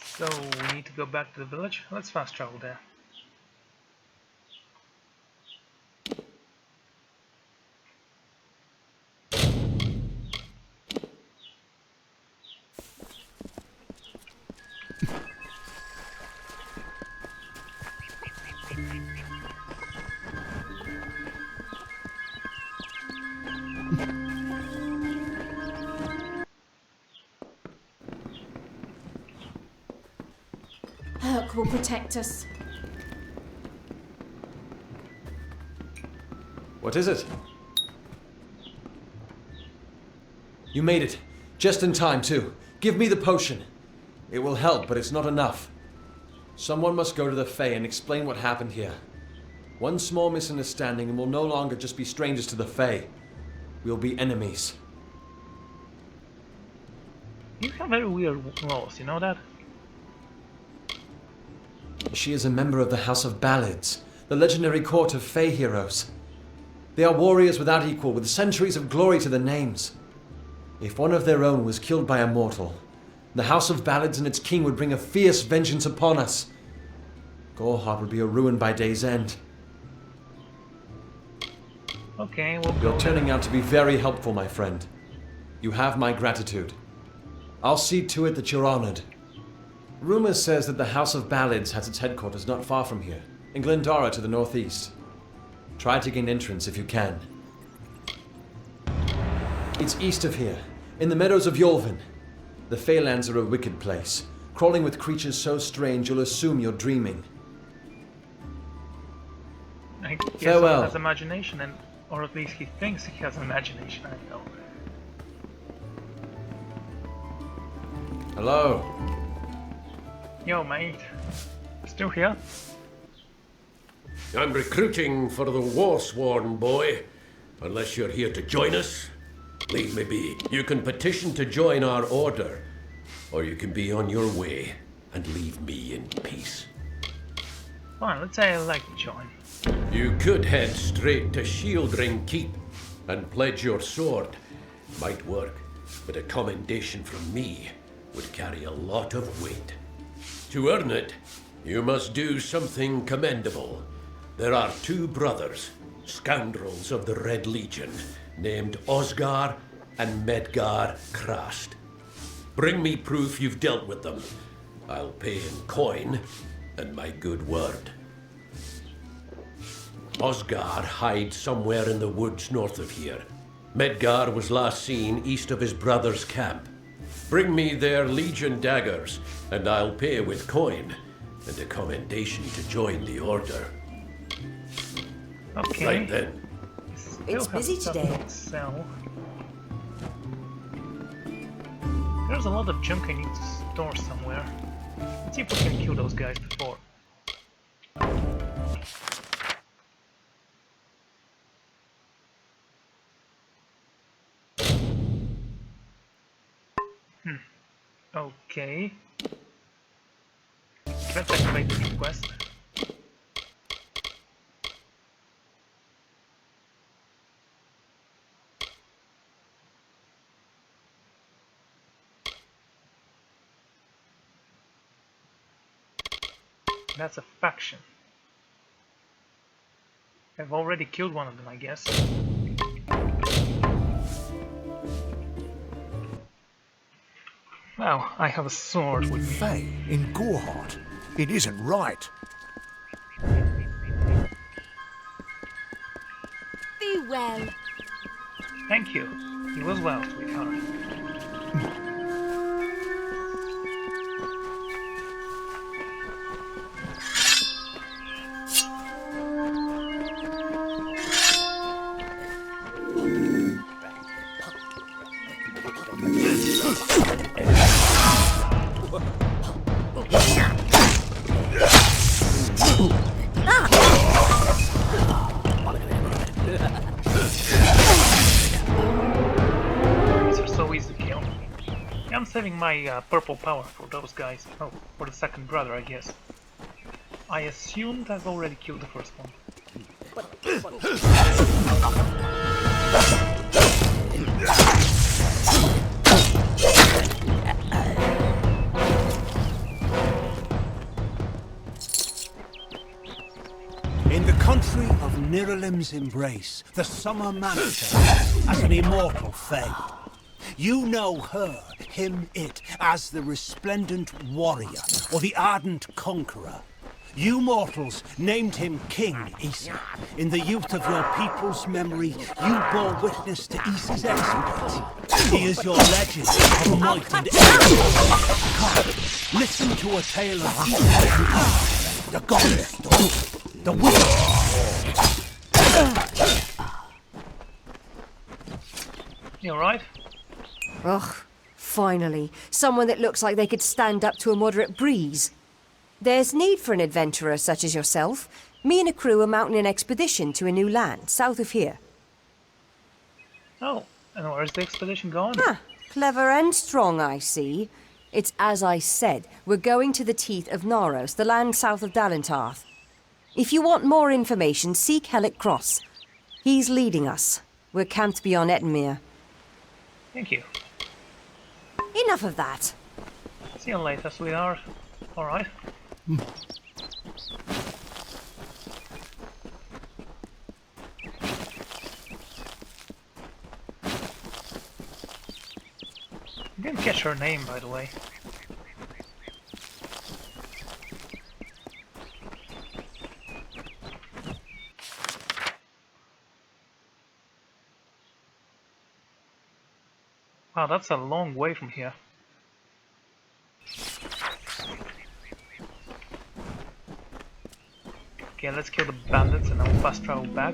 So, we need to go back to the village. Let's fast travel there.
Herc will protect us.
What is it? You made it. Just in time, too. Give me the potion. It will help, but it's not enough. Someone must go to the Fae and explain what happened here. One small misunderstanding and we'll no longer just be strangers to the Fae. We'll be enemies.
You have very weird laws, you know that?
She is a member of the House of Ballads, the legendary court of Fae heroes. They are warriors without equal, with centuries of glory to their names. If one of their own was killed by a mortal, the House of Ballads and its king would bring a fierce vengeance upon us. Gorhart would be a ruin by day's end.
Okay, we'll go.
You're turning out to be very helpful, my friend. You have my gratitude. I'll see to it that you're honored. Rumor says that the House of Ballads has its headquarters not far from here, in Glendara to the northeast. Try to gain entrance if you can. It's east of here, in the meadows of Yolvin. The Feylands are a wicked place, crawling with creatures so strange you'll assume you're dreaming.
I guess
Farewell.
he has imagination, or at least he thinks he has imagination, I know.
Hello.
Yo, mate. Still here?
I'm recruiting for the Warsworn, boy. Unless you're here to join us, leave me be. You can petition to join our order, or you can be on your way and leave me in peace.
Fine, let's say I'd like to join.
You could head straight to Shieldring Keep and pledge your sword. Might work, but a commendation from me would carry a lot of weight. To earn it, you must do something commendable. There are two brothers, scoundrels of the Red Legion, named Osgar and Medgar Krast. Bring me proof you've dealt with them. I'll pay in coin and my good word. Osgar hides somewhere in the woods north of here. Medgar was last seen east of his brother's camp. Bring me their Legion daggers, and I'll pay with coin and a commendation to join the order.
Okay.
Right then.
It's busy today.
Sell. There's a lot of junk I need to store somewhere. Let's see if we can kill those guys before. Okay. Let's activate the quest. That's a faction. I've already killed one of them, I guess. Now, I have a sword with me.
Faye, in Goreheart. It isn't right.
Be well.
Thank you. He was well, sweetheart. I'm saving my purple power for those guys. Oh, for the second brother, I guess. I assumed I've already killed the first one.
In the country of Niralim's embrace, the summer manifests as an immortal fae. You know her, him, it, as the resplendent warrior, or the ardent conqueror. You mortals named him King Issa. In the youth of your people's memory, you bore witness to Issa's exploits. He is your legend of might and energy. Come, listen to a tale of Issa, the goddess, the witch.
You alright?
Ugh, finally. Someone that looks like they could stand up to a moderate breeze. There's need for an adventurer such as yourself. Me and a crew are mounting an expedition to a new land, south of here.
Oh, and where's the expedition going?
Huh, clever and strong, I see. It's as I said, we're going to the teeth of Naros, the land south of Dalentarth. If you want more information, seek Hellick Cross. He's leading us. We're camped beyond Ettenmere.
Thank you.
Enough of that.
See you later, sweetheart. Alright. I didn't catch her name, by the way. Wow, that's a long way from here. Okay, let's kill the bandits and then we'll fast travel back.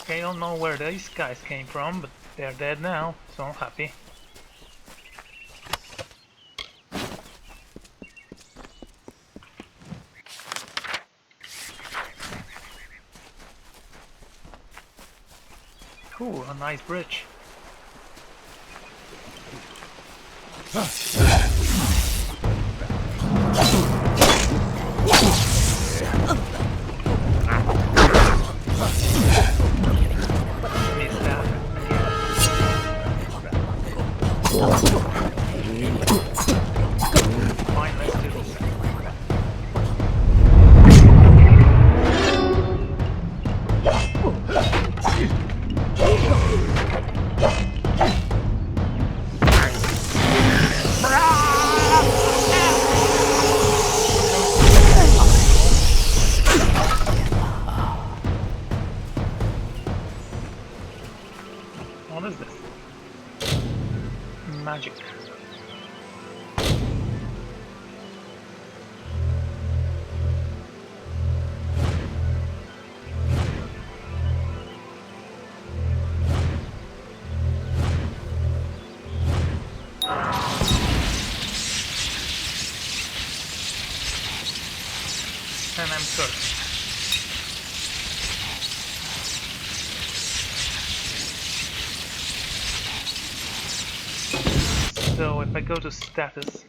I don't know where these guys came from, but they're dead now, so I'm happy. Cool, a nice bridge. What is this? Magic. And I'm cursed. So if I go to status,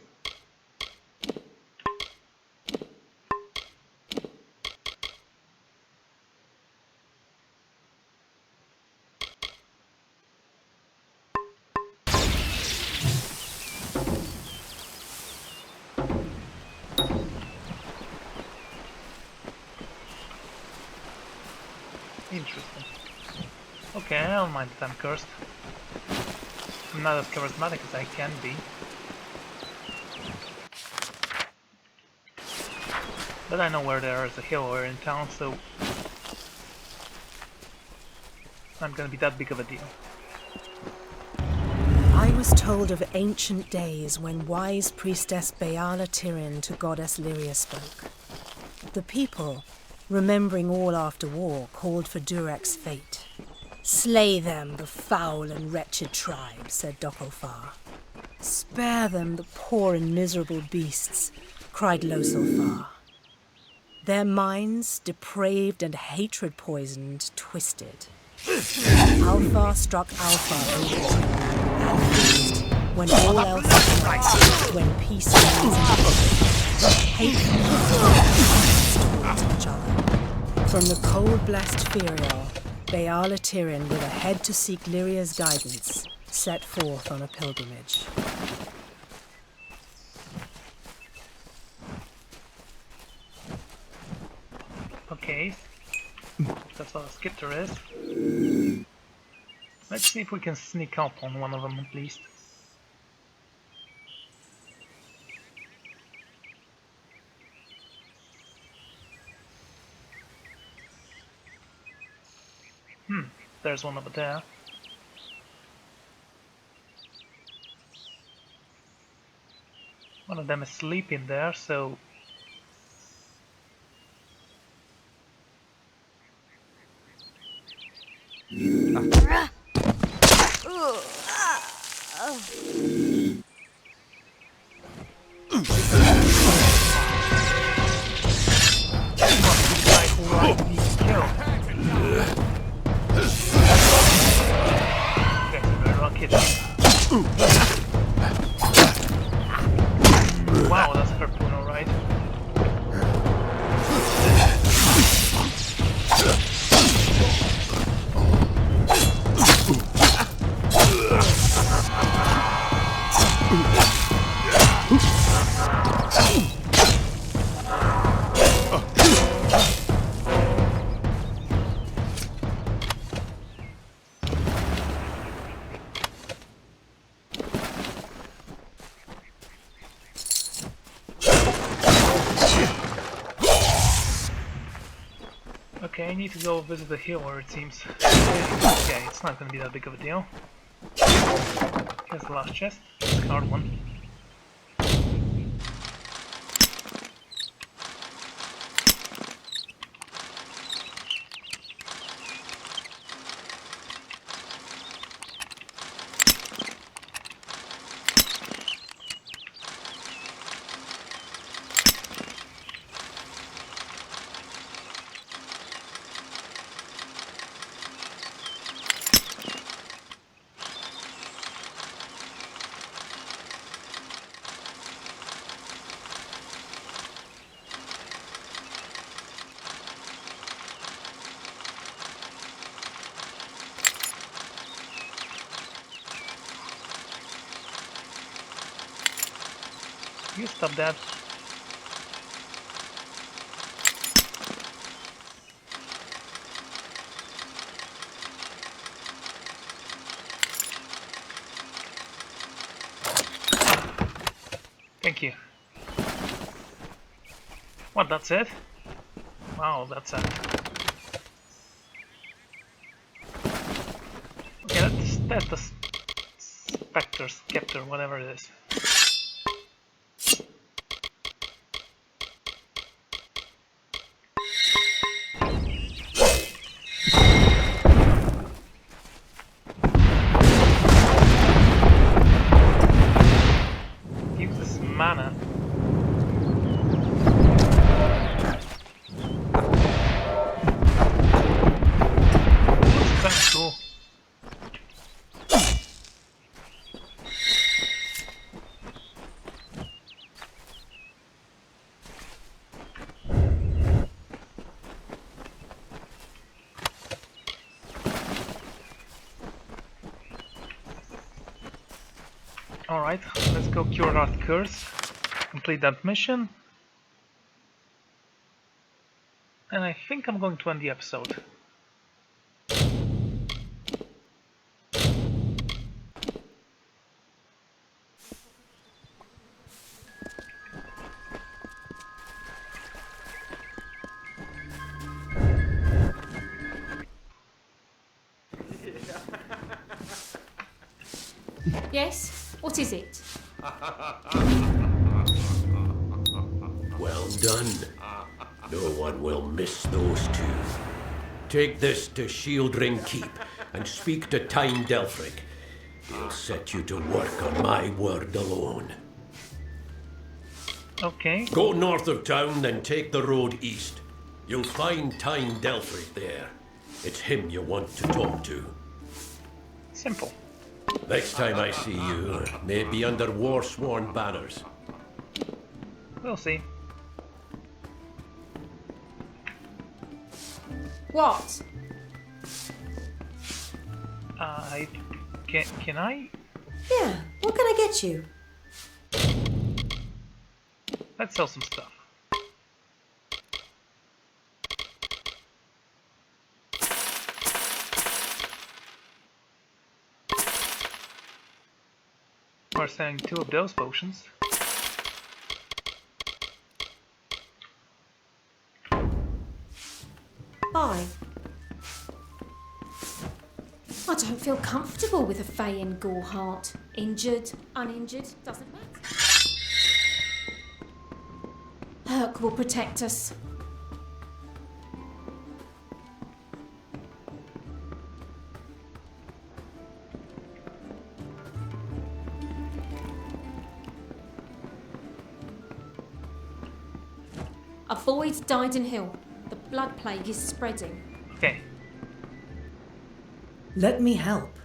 interesting. Okay, I don't mind that I'm cursed. I'm not as charismatic as I can be. But I know where there is a hero in town, so it's not gonna be that big of a deal.
I was told of ancient days when wise priestess Beala Tyrion to goddess Lyria spoke. The people, remembering all after war, called for Durek's fate. Slay them, the foul and wretched tribe, said Dokofar. Spare them, the poor and miserable beasts, cried Losolfar. Their minds, depraved and hatred-poisoned, twisted. Alfar struck Alfar over and feast, when all else is lost, when peace reigns in the hateful towards each other. From the cold-blessed Ferial, Beala Tyrion, with a head to seek Lyria's guidance, set forth on a pilgrimage.
Okay, that's what a skitter is. Let's see if we can sneak up on one of them at least. There's one over there. One of them is sleeping there, so wow, that's harpoon, alright. Okay, I need to go visit the healer, it seems. Okay, it's not gonna be that big of a deal. Here's the last chest. It's a hard one. You stop that. Thank you. What, that's it? Wow, that's it. Okay, let's That's the Spectre, Scepter, whatever it is. Uses mana. Looks kinda cool. Alright, let's go cure Earth Curse, complete that mission, and I think I'm going to end the episode.
Yes? What is it?
Well done. No one will miss those two. Take this to Shieldring Keep and speak to Tyne Delphric. He'll set you to work on my word alone.
Okay.
Go north of town, then take the road east. You'll find Tyne Delphric there. It's him you want to talk to.
Simple.
Next time I see you, maybe under war-sworn banners.
We'll see.
What?
Can I?
Yeah, what can I get you?
Let's sell some stuff. We're selling 2 of those potions.
Bye.
I don't feel comfortable with a Fae in Goreheart. Injured, uninjured, doesn't matter. Herc will protect us. Avoid Dyden Hill. The blood plague is spreading.
Okay.
Let me help.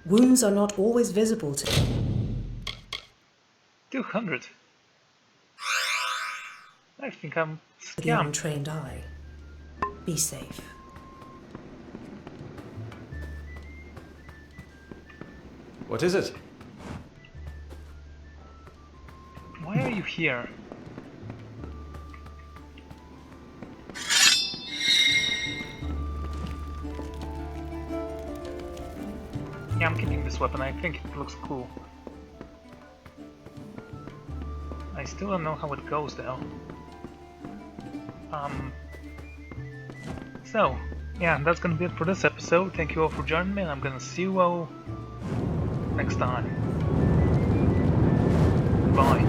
Wounds are not always visible to
200. I think I'm
the
scammed.
untrained eye. Be safe.
What is it?
Why are you here? Yeah, I'm keeping this weapon. I think it looks cool. I still don't know how it goes though. So, yeah, that's gonna be it for this episode. Thank you all for joining me, and I'm gonna see you all next time. Bye.